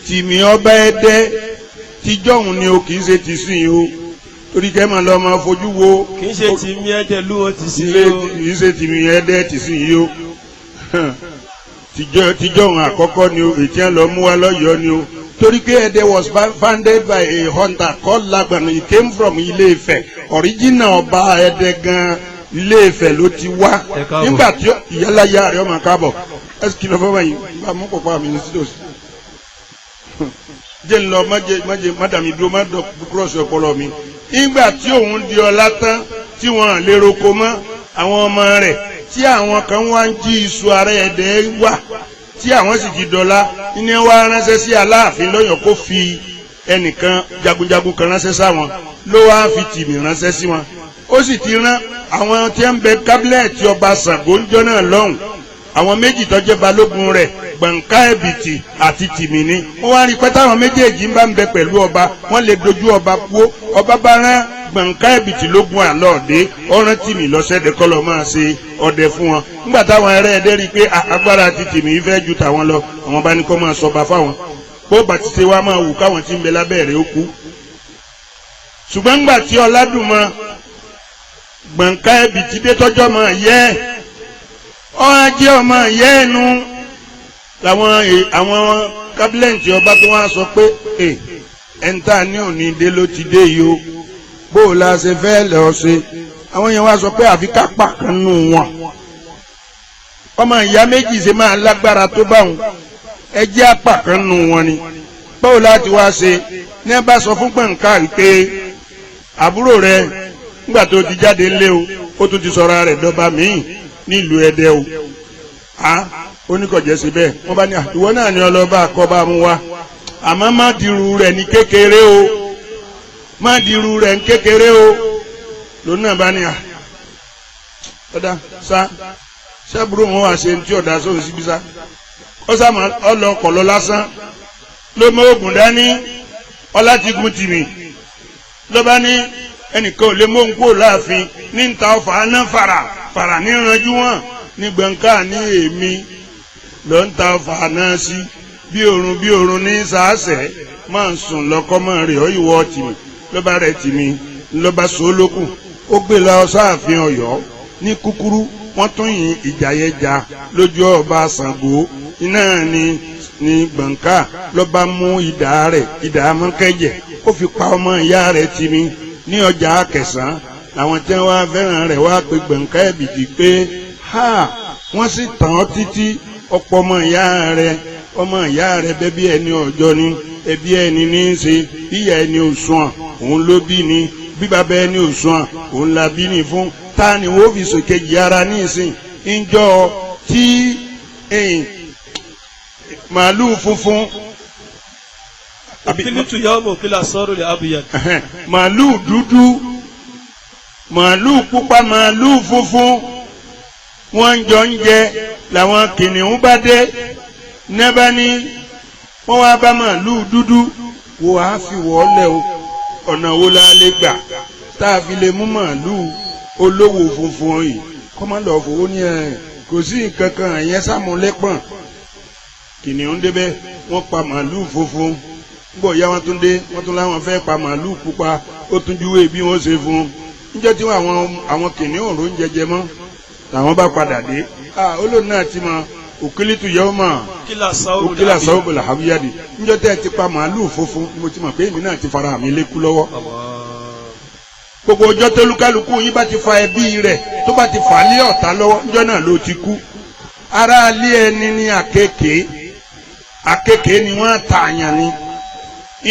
tìmì ọba Ẹdẹ tíjọ́ òun ni o kì í ṣe ti sìn o torí kẹ́ máa lọ máa fojú wo. kì í ṣe tìmì Ẹdẹ ló wọ́n ti sìn o. kì í ṣe tìmì Ẹdẹ ti sìn yìí o tíjọ́ òun àkọ́kọ́ ni o ètí ẹ̀ lọ mú wa lọ́yọ̀ọ́ ni o. torí pé Ẹdẹ was founded by a hunter called Lagban. He came from Ilé-Ifẹ̀. original ọba Ẹdẹ gan Ilé-Ifẹ̀ ló ti wá. nígbà tí ìyálàyà rẹ̀ ọmọ kábọ̀ ẹ kí lọ fọwọ́ yìí bá mú pọ̀pọ̀ àmì ní sídòsí. jẹ́ ń lọ mádàmí dúró má dọ̀ kúrọ̀sì ọpọlọ mi. nígbà tí òun di ọlá tán tí wọ́n lè roko mọ́ àwọn ọmọ rẹ̀ tí àwọn kan wá ń jí iṣu ara Ẹdẹ wà tí àwọn sì ti dọ́là ní wá ránṣẹ́ sí Aláàfin lọ́yọ̀ kó fi ẹnìkan jagunjagun kan ránṣẹ́ sáwọn ló wá fi tìmì ránṣẹ́ sí wọn. ó sì ti rán àwọn tí ń bẹ kábínẹ̀tì ọba Ṣàngó ńjọ́ náà lọ́hùn àwọn méjì tó jẹ́ balógun rẹ̀ Gbọ̀ǹká Ẹ̀bìtì àti tìmì ni. wọ́n wá rí pé táwọn méjèèjì ń bá ń bẹ pẹ̀lú ọba wọ́n lè dojú ọba kú. ọba bá rán Gbọ̀ǹká Ẹ̀bìtì lógun àlọ́ọ̀dẹ́ ọ̀rán tìmì lọ́sẹ̀dẹ̀ kọ́lọ́ máa ṣe ọdẹ fún wọn. nígbà táwọn ẹrẹ́ Ẹdẹ rí i pé agbára ti tìmì fẹ́ ju tàwọn lọ àwọn bá ní kó máa sọba fáwọn. bó bá ti ṣe wá máa wù káwọn tí ń bẹ lábẹ́ rẹ̀ ó kú. ṣùgbọ́n ńgbà tí Ọládùmarè Gbọ̀ǹká Ẹ̀bìtì dé tọ́jọ́ máa yẹ ọ́ jẹ́ ọmọ yẹ ẹnu àwọn kábílẹ̀ǹtì ọba tó wá sọ pé ẹ̀ńtà ní òní dé ló ti dé yìí o bó o la ṣe fẹ́ lọ ṣe. àwọn yẹn wá sọ pé àfi ká pa kan nù wọn. ọmọ ìyá méjì ṣe máa lágbára tó báwọn ẹ jẹ́ apá kan nù wọn ni. báwo láti wá ṣe ní ẹ bá sọ fún Gbọ̀ǹká pé àbúrò rẹ nígbà tó ti jáde ńlé o ó tún ti sọra rẹ̀ dọba míì nílùú Ẹdẹ o. oníkọ̀jẹ́ sí bẹ́ẹ̀ wọ́n bá ní àtiwọ́ náà ní ọlọ́ba àkọ́bá mú wa àmọ́ má dirú rẹ̀ ní kékeré o má dirú rẹ̀ ní kékeré o lónìí náà bá ní ọ̀dà sábúrò wọn wá ṣe tí ọ̀dà sóhun síbi sá ó sàmọ́ ọlọ́kọ̀lọ́ lásán ló mọ oògùn dání ọlá ti gun tìmì ló bá ní ẹnìkan ò lè mú òǹkó láàfin ní níta ọfà aná fara níranjú wọn ní Gbọ̀ǹká ní èmi ló ń ta ọfà náà sí bí òrùn ní sàásẹ̀ máa ń sùn lọ́kọ́ mọ́ rẹ̀ ọ́ ìwọ́ tìmì ló bá rẹ̀ tìmì ló bá so lókùn ó gbé lọ sáàfin Ọ̀yọ́ ní kúkúrú wọ́n tún yin ìjà yẹn jà lójú ọba Ṣàngó iná ní Gbọ̀ǹká ló bá mú idà rẹ̀ idà mọ́kẹ́jẹ̀ ó fi pa ọmọ ìyá rẹ̀ tìmì ní ọjà Akẹ̀sán làwọn tí wọ́n wá fẹ́ràn rẹ̀ wá pe Gbọ̀ǹká Ẹ̀bìtì pé wọ́n sì tàn ọ́ títí ọ̀pọ̀ ọmọ ìyá rẹ̀ bẹ́bí ẹni ọjọ́ ni ẹbí ẹni ní í ṣe bíyà ẹni òṣùwọ̀n òun ló bí ni bí bàbá ẹni òṣùwọ̀n òun la bí ni fún ta ni wọ́n fi sòkèjì ara ní ìsìn ńjọ́ tí màálù funfun. Òkìlìtù yà ọmọ òkìlà sọ́rọ̀ lè abiyàn. màálù dúdú màálù pupa màálù funfun wọ́n jọ ń jẹ làwọn kìnìún bá dé nẹ́bá ní wọ́n wá bá màálù dúdú wo á fi wọ́ọ́lẹ̀ o ọ̀nà wo la lè gbà tá a fi lè mú màálù olówó funfun yìí kọ́mọ́ lọ fowó ní kò sí nǹkan kan àyẹn sàmúlẹ́pọ̀n kìnìún débẹ̀ wọ́n pa màálù funfun gbọ́ ìyá wọn tún dé wọ́n tún láwọn fẹ́ pa màálù pupa ó tún júwèé bí wọ́n ṣe fún un níjọ́ tí àwọn kìnìún òró ń jẹjẹ mọ́ làwọn bá padà dé olóòtú náà ti mọ òkìlìtù yẹ́wò mọ́ òkìlà sáwọ́bù làhábíyàdì níjọ́ tẹ́ ẹ ti pa màálù funfun mo ti mọ̀ pé èmi náà ti fara mi lékú lọ́wọ́ gbogbo ọjọ́ tó lúkálukú yín bá ti fa ẹbí rẹ̀ tó bá ti fà á lé ọ̀tá lọ́wọ́ níjọ́ náà ló ti kú ara alé ẹni ní àkekèé ni wọ́n ta àyàn ni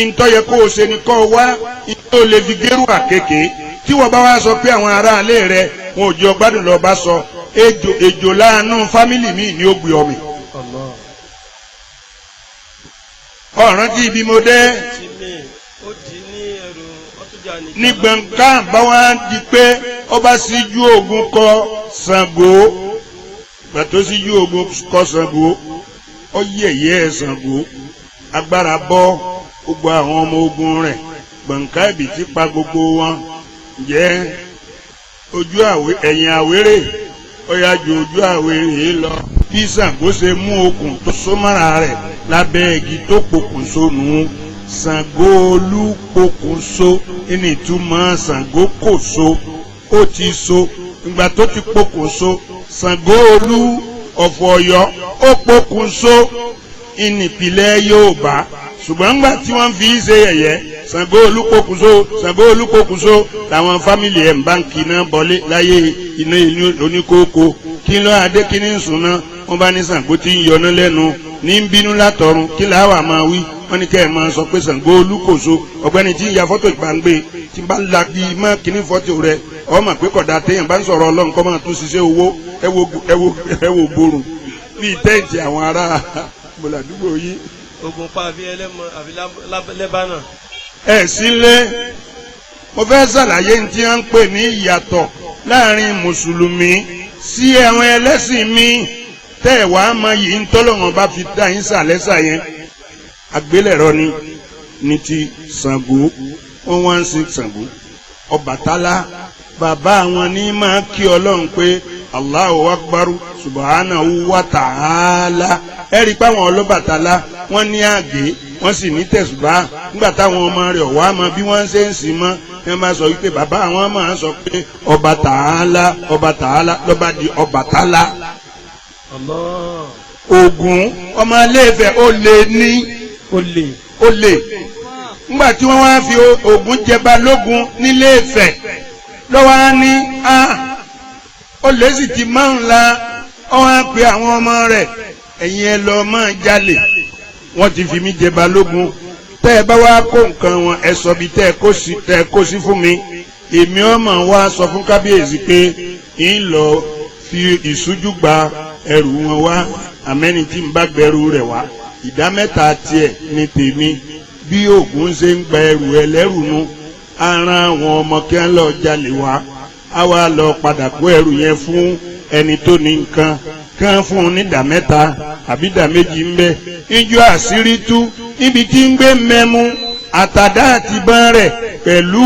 ìntọ́ yẹ kó o ṣe ni kọ́ wá ìntọ́ lè fi gẹ́rù àkekèé tí wọ́n bá wá sọ pé àwọn ará alé rẹ̀ wọn ò jẹ́ ọgbádùn lọ bá sọ ejò láàánú fámìlì míì ni ó gbé ọmọ ọ̀ràn tí ibi mo dé ní gbọ̀ngàn báwa di pé ọba síjú ogun kọ Ṣàngó gbàtó síjú ogun kọ Ṣàngó ó yẹ̀yẹ́ Ṣàngó agbára bọ́ gbogbo àwọn ọmọ ogun rẹ̀ gbọ̀ngàn ibi tí pa gbogbo wọn jẹ́ ojú ẹ̀yìn àwérè ó yá ju ojú àwérè lọ bí Ṣàngó ṣe mú okùn tó so mọ́ra rẹ̀ lábẹ́ igi tó pokùnso nù Ṣàngó Olú pokùnso ní ìtumọ̀ Ṣàngó kò so ó ti so ìgbà tó ti pokùnso Ṣàngó Olú ọ̀fọ̀ Ọ̀yọ́ ó pokùnso ìnìpìlẹ̀ Yorùbá ṣùgbọ́n ńgbà tí wọ́n fi ṣe yẹ̀yẹ́ Ṣàngó Olú pokùnso Ṣàngó Olú pokùnso làwọn fámìlì ẹ̀ ń báńkì náà bọ́lé láyé iná ìlú oníkókó kí ló adé kí ní sùn náà wọ́n bá ní Ṣàngó tí ń yọná lẹ́nu ní ń bínú látọ̀run kí làwa máa wí wọ́n ní kẹ́ ẹ̀ máa sọ pé Ṣàngó Olú kòso ọ̀gbẹ́ni tí ń ya fọ́tò ìgbàgbé tí ń bá la bí mọ́ kíní fọ́tò rẹ̀ ọmọ pé kódà téèyàn bá ń sọ̀rọ̀ Ọlọ́run kọ́ máa tún ṣiṣẹ́ owó ẹ wo borun bíi tẹ́ǹtì àwọn ará mọ̀làdúgbò yìí. ogun pa àbí ẹlẹ́mọ àbí lẹ́bánà. ẹ sílé mo fẹ́ ṣàlàyé ní tí wọ́n ń pè ní ìyàtọ̀ láàrin mùsùlùmí sí àwọn ẹlẹ́sìn mi tẹ́ ẹ̀ wá mọ yìí ń tọ́lọ́wọ́n bá fi dá yín sàlẹ́sà yẹn àgbélẹ̀rọ ní ti Ṣàngó wọ́n wá ń sin Ṣàngó Ọbàtálá bàbá àwọn ní máa kí Ọlọ́run pé Allahu Akbar subhanahu wa ta'ala ẹ̀rí páwọn Ọlọ́bàtálá wọ́n ní àgé wọ́n sì ní tẹ̀sùbá nígbà táwọn ọmọ rẹ̀ ọ̀wá mọ bí wọ́n ṣe ń sìn mọ́ ẹ máa sọ wípé bàbá àwọn máa sọ pé Ọbàtálá lọ́ba di Ọbàtálá. Ògún ọmọ Ilé-Ifẹ̀ ó lè nígbà tí wọ́n wá fi Ògún jẹ Balógun n'Ilé-Ifẹ̀ lọ́wọ́ á ní ó lè sì ti máa ń la ọwọ́ á pe àwọn ọmọ rẹ̀ ẹ̀yin ẹ lọ máa jalè wọ́n ti fi mí jẹ Balógun tẹ́ ẹ bá wá kó nǹkan wọn ẹ sọ bí tẹ́ ẹ kó sí fún mi èmi ọmọ wa sọ fún kábíyèsí pé ń lọ fi ìṣújú gba ẹrù wọn wá àmẹ́ni tí ń bá gbẹrù rẹ̀ wá ìdá mẹ́ta tiẹ̀ ní tèmi bí Ògún ṣe ń gba ẹrù ẹlẹ́rù nu ara àwọn ọmọ kí wọ́n lọ jalè wá á wá lọ padà kó ẹrù yẹn fún ẹni tó ní nǹkan kán fún un ní ìdá mẹ́ta àbí ìdá méjì ń bẹ ijó àṣírí tú níbi tí ń gbé mẹ́mú àtàdá àti bán rẹ̀ pẹ̀lú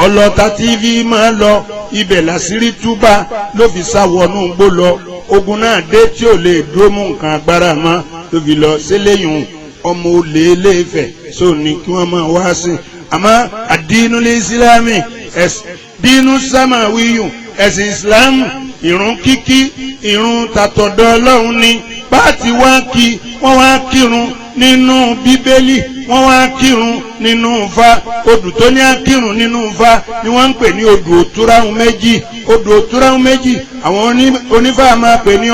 ọlọ́ta tv máa lọ ibẹ̀ làṣírí túbà ló fi sáwọnú gbó lọ ogun náà dé tí ò lè dúró mú nǹkan agbára mọ́ ló fi lọ síléyìn ọmọ olè Ilé-Ifẹ̀ sóòní kí wọ́n máa wá sí àmọ́ àdínú lé ìsìlámì dínú sámàwíyùn ẹ̀sìn ìsìlámù ìrun kíkí ìrun tàtọ̀dọ̀ Ọlọ́run ni báàtì wá kí wọ́n wá kírun nínú Bíbélì wọ́n wá kírun nínú Ifá odù tó ní akírun nínú Ifá ni wọ́n ń pè ní odù òtúráhùn méjì àwọn onífá máa pè ní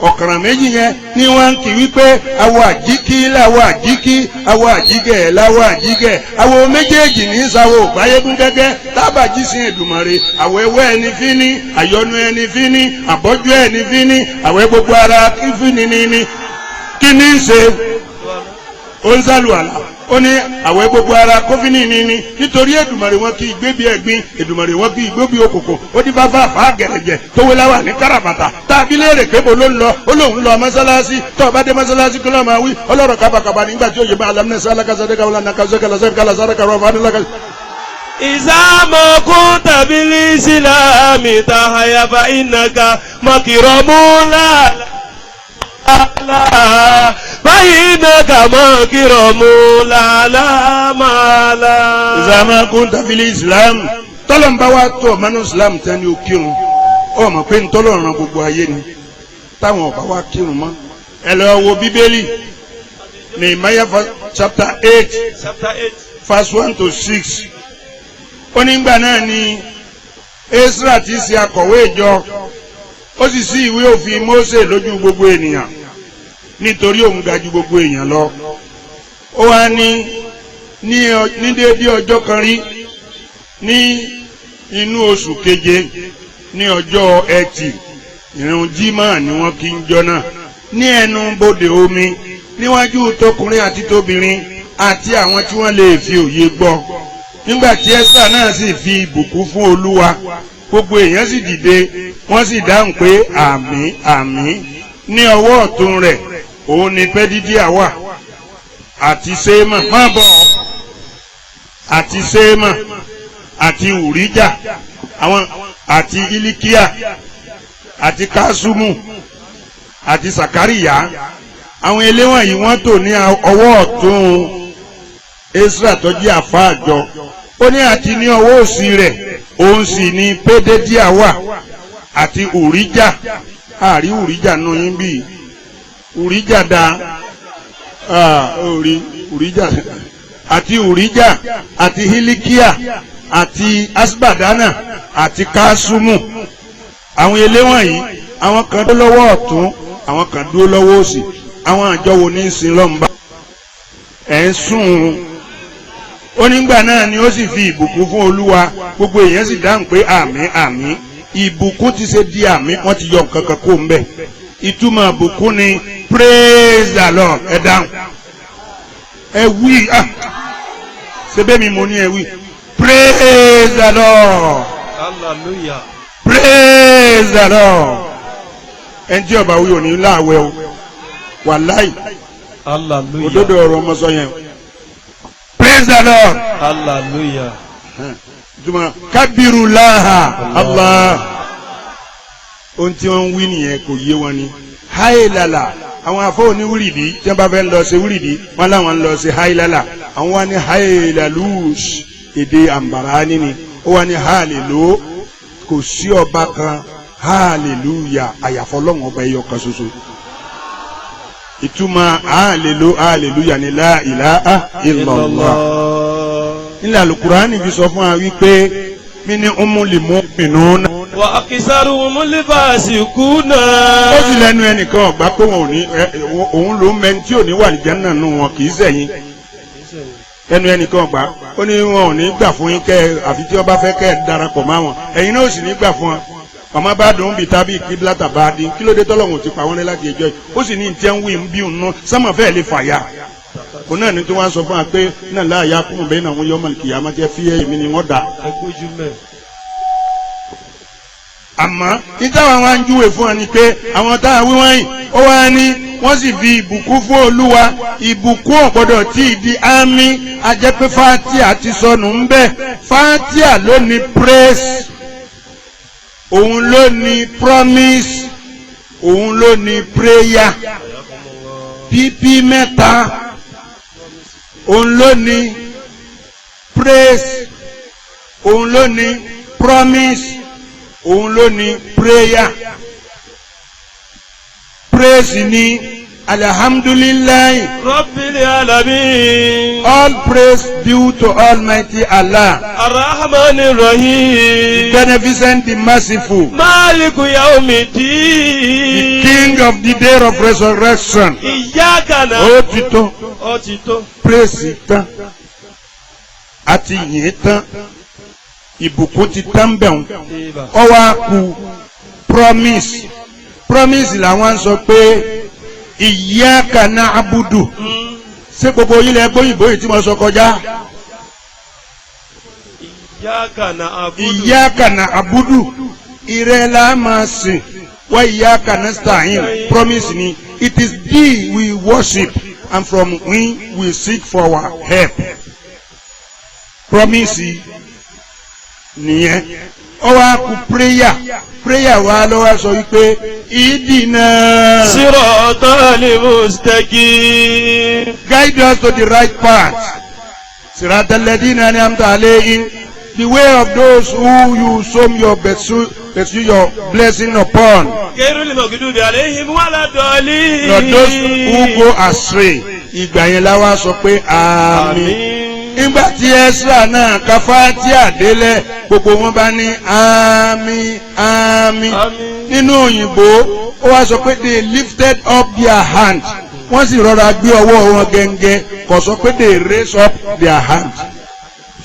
ọ̀kàràn méjì yẹn ni wọ́n ń kí wípé àwọ̀ àjíkí láwọ̀ àjíkí àwọ̀ àjígẹ̀ láwọ̀ àjígẹ̀ àwọ̀ méjèèjì ní sáwọ̀ ògbáyégún gẹ́gẹ́ tábàjí sí Èdùmàrè àwọ̀ ẹwẹ́ ẹni fíní àyọnu ẹni fíní àbọ́jú ẹni fíní àwọ̀ gbogbo ara fíní ní kí ní ṣe ó ń sálùwàlà ó ní àwẹ̀ gbogbo ara kófínì ní nítorí Èdùmàrè wọn kì í gbé bí ẹ̀gbin Èdùmàrè wọn kì í gbé bí òkòkò ó ní bàbá àfà gẹ̀rẹ̀jẹ̀ tó wé láwà ní káràbàtà tàbí léèrè kébò ló ń lọ ó lóun lọ mọ́sálásí tó o bá dé mọ́sálásí kí ló máa wí ọlọ́rọ̀ kábàkàbà nígbà tí ó yẹ bá alámínísà alákàsádẹ́ká wọn lànà kàzọ́kàlà إذا كنت بالإسلام تحيا فإنك مكرم لا فإنك مكرم لا مالا. إذا كنت بالإسلام tọ́lọ̀ ń bá wa tó ọ̀mánú Islam tán ni ó kírun ọmọ pé ń tọ́lọ̀ ràn gbogbo ayé ni táwọn ọba wa kírun mọ́ ẹ lọ wo Bíbélì Nehemiah chapter 8 verse 1 to 6 onígbà náà ni Ezra ti ṣe akọ̀wé ìjọ ó sì sí ìwé òfin Mósè lójú gbogbo ènìyàn nítorí òun ga ju gbogbo èèyàn lọ ó wá ní déédé ọjọ́ kan rí ní inú oṣù keje ní ọjọ́ ẹtì ìrun jímọ̀ ni wọ́n kí ń jọ náà ní ẹnu bodè omi níwájú tọkùnrin àti tóbìnrin àti àwọn tí wọ́n lè fi òye gbọ́ nígbà tí Ẹ́sà náà sì fi ìbùkún fún Olúwa gbogbo èèyàn sì dìde wọ́n sì dáhùn pé àmín àmín. Ní ọwọ́ ọ̀tún rẹ̀ òun ni Pẹ́dídíà wà àti Sémà má bọ̀ àti Sémà àti Ùríjà àwọn àti Ilikia àti Kásùmù àti Sàkáríyà àwọn eléwọ̀n yìí wọ́n tò ní ọwọ́ ọ̀tún Ẹ́sà tó jẹ́ àfáà àjọ ó ní àti ní ọwọ́ òsì rẹ̀ òun sì ni Pẹ́dídíà wà àti Ùríjà àrí Ùríjà nù yín bí Ùríjà dá orí Ùríjà àti Ùríjà àti Hilikia àti Asbadana àti Kásùmù àwọn eléwọ̀n yìí àwọn kan dúró lọ́wọ́ ọ̀tún àwọn kan dúró lọ́wọ́ òsì àwọn àjọ wo ní sin lọ́nba ẹ̀ ń sùn ó nígbà náà ni ó sì fi ìbùkún fún Olúwa gbogbo èèyàn sì dáhùn pé àmín àmín. Ìbùkún ti ṣe di àmín wọ́n ti yọ nǹkan kan kó ń bẹ̀ ìtumọ̀ ìbùkún ni praise the Lord ẹ dáhùn ẹ wí ṣebí mi mo ní ẹ wí praise the Lord hallelujah praise the Lord ẹni tí ọba wí òní láàwẹ̀ o wàláì hallelujah òdodo ọ̀rọ̀ ọmọ sọ yẹn praise the Lord hallelujah ìtumọ̀ kábírù láhà Allah ohun tí wọ́n ń wí nìyẹn kò yé wọn ni háìlálà àwọn afọ oníwìrìdì tí wọ́n bá fẹ́ lọ sí wìrìdì wọ́n láwọn ń lọ sí háìlálà àwọn wá ní háìlálùs èdè àǹbàrá nínú ó wá ní hálèló kò sí ọba kan hálèlúyà àyàfọ́ Ọlọ́run ọba ẹyọ kan ṣoṣo ìtumọ̀ hálèlúyà ní la ilaha illallah nílẹ̀ alukurani fi sọ fún wa wípé mi ní umuli mu'minuna. wa akisaruhumul fasiquna. ó sì lẹ́nu ẹnìkan ọ̀gbá pé wọn ò ní òun ló ń mẹ́ni tí ò ní wà ní Jánnà nù wọn kì í sẹ́yìn ẹnu ẹnìkan ọ̀gbá ó ní wọn ò ní gbà fún yín kẹ́ àfi tí wọ́n bá fẹ́ kẹ́ darapọ̀ mọ́ àwọn ẹ̀yin náà ò sì ní gbà fún wọn ọmọ bá dùn bí tábì kíblátà bá dín kí ló dé tọ́lọ́hún ti pa wọ́n láti ẹjọ́ yìí ó sì ní ìtẹ́ ń wí ń bí òun náà sọ́mọ̀ fẹ́ẹ́ lè fàyà òun náà ní tí wọ́n sọ fún wa pé náà láàyè akúmọ̀ bẹ́ẹ̀ náà wọ́n yọ ọmọ kìyà máa jẹ́ fíyẹ́ èmi ni wọ́n dà. àmọ́ nítawọn wa ń júwe fún wa ni pé àwọn tá a wí wọ́n yìí ó wá ní wọ́n sì fi ìbùkún fún Olúwa ìbùkún ọ̀gbọ́dọ̀ tí ì di àmì ajẹ́ pé Fátíà ti sọnù ń bẹ́ẹ̀ Fátíà ló ní praise òun ló ní promise òun ló ní prayer pípí mẹ́ta òun ló ní praise òun ló ní promise òun ló ní prayer praise ní alhamdulillahi rabbil alamin. all praise due to Almighty Allah arrahmanir rahim. the beneficent, the merciful, maliku the yawmiddin. king of the day of resurrection. iyyaka ó ti tó ó ti tó. praise tán àti yìn tán ìbùkún ti tán bẹ̀rùn ó wá kù promise làwọn sọ pé iyyaka na'budu ṣé gbogbo ilẹ̀ gbóyìnbó yìí tí mo sọ kọjá iyyaka na'budu ìrẹ́ la máa sìn wa iyyaka nasta'in promise ni it is thee we worship and from whom we seek for our help promise nìyẹn ó wá kù prayer wa ló wá sọ wípé ìdìnnà siratal mustaqim. guide us to the right path siratal ladina an'amta alayhim the way of those who you sow your bestow your blessing upon ghayril maghdubi alayhim waladdallin. not those who go astray ìgbà yẹn la wá sọ pé àmín nígbà tí Ẹ́sírà náà ka Fátíà délẹ̀ gbogbo wọn bá ní àmín àmín nínú òyìnbó ó wá sọ pé they lifted up their hand wọ́n sì rọra gbé ọwọ́ wọn gẹ́ngẹ́ kò sọ pé they raise up their hand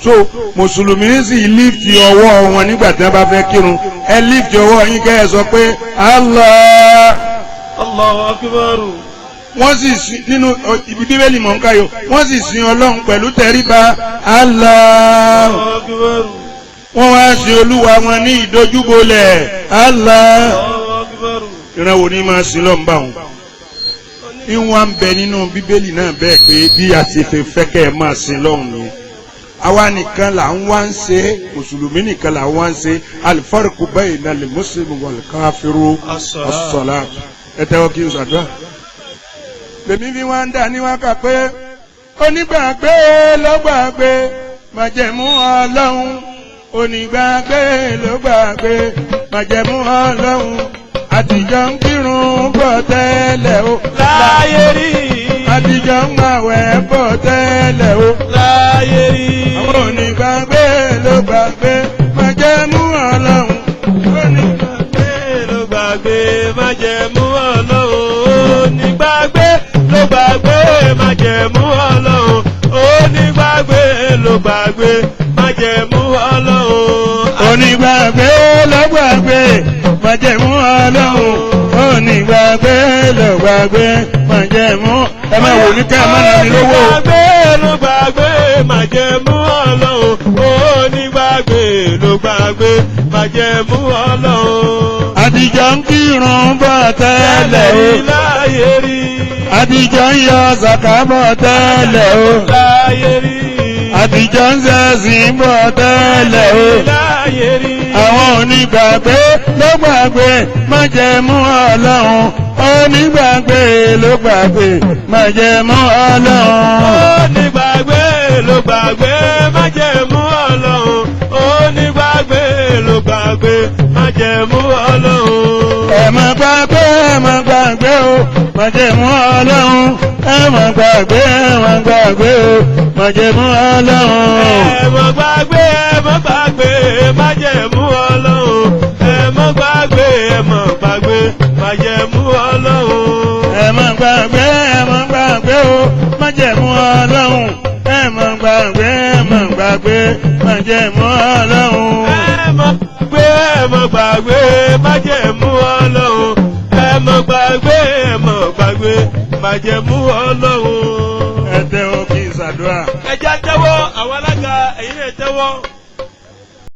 so mùsùlùmí sì lift ọwọ́ wọn nígbà tí wọ́n bá fẹ́ kírun ẹ lift ọwọ́ yín kẹ́ ẹ sọ pé Allah Allahu akbar. wọ́n sì sin nínú ibi bíbélì mọ̀ ń káyọ̀ wọ́n sì sin ọlọ́run pẹ̀lú tẹríba Allah wọ́n wá sin olúwa wọn ní ìdojúbolẹ̀ Allah ìran wo ni máa sin lọ́n bá wọn ìwọ̀n ń bẹ nínú bíbélì náà bẹ́ẹ̀ pé bí a ti fẹ́ kẹ́ ẹ máa sin lọ́hùn ni àwa nìkan là ń wá ń ṣe mùsùlùmí nìkan là ń wá ń ṣe al-farqu bayna al-muslim wal-kafiru as-salat ẹ tẹ́wọ́ kí n ṣàdúrà. lèmi bí wọ́n ń dà ní wákà pé onígbàgbé ló gbàgbé májẹ̀mú ọlọ́run onígbàgbé ló gbàgbé májẹ̀mú ọlọ́run àtijọ́ ń kírun bọ̀ tẹ́lẹ̀ o láyé rí àtijọ́ ń gbàwẹ̀ bọ̀ tẹ́lẹ̀ o láyé rí àwọn onígbàgbé ló gbàgbé májẹ̀mú ọlọ́run onígbàgbé ló gbàgbé májẹ̀mú ọlọ́run onígbàgbé ló gbàgbé májẹ̀mú ọlọ́run onígbàgbé ló gbàgbé májẹ̀mú ọlọ́run onígbàgbé ló gbàgbé májẹ̀mú ọlọ́run onígbàgbé ló gbàgbé májẹ̀mú ẹ máa wò ní ká ẹ má nà mí lówó. onígbàgbé ló gbàgbé májẹ̀mú ọlọ́run onígbàgbé ló gbàgbé májẹ̀mú ọlọ́run. àtijọ́ ń kírun bọ̀ tẹ́lẹ̀ o láyé rí àtijọ́ ń yọ zàká bọ̀ tẹ́lẹ̀ o láyé rí àtijọ́ ń ṣẹ̀sìn bọ̀ tẹ́lẹ̀ o láyé rí àwọn onígbàgbé ló gbàgbé májẹ̀mú ọlọ́run onígbàgbé ló gbàgbé májẹ̀mú ọlọ́run. onígbàgbé ló gbàgbé májẹ̀mú ọlọ́run onígbàgbé ló gbàgbé májẹ̀mú ọlọ́run. ẹ má gbàgbé ẹ má gbàgbé o májẹ̀mú ọlọ́run ẹ má gbàgbé ẹ má gbàgbé o májẹ̀mú ọlọ́run. ẹ má gbàgbé ẹ má gbàgbé májẹ̀mú ọlọ́run ẹ má gbàgbé ẹ má gbàgbé májẹ̀mú ọlọ́run. ẹ má gbàgbé ẹ má gbàgbé o májẹ̀mú ọlọ́run ẹ má gbàgbé ẹ má gbàgbé májẹ̀mú ọlọ́run. ẹ má gbàgbé ẹ má gbàgbé májẹ̀mú ọlọ́run ẹ má gbàgbé ẹ má gbàgbé májẹ̀mú ọlọ́run. ẹ tẹ́wọ́ kí n ṣàdúrà. ẹ jẹ́ tẹ́wọ́ àwọn alága ẹ̀yin náà tẹ́wọ́.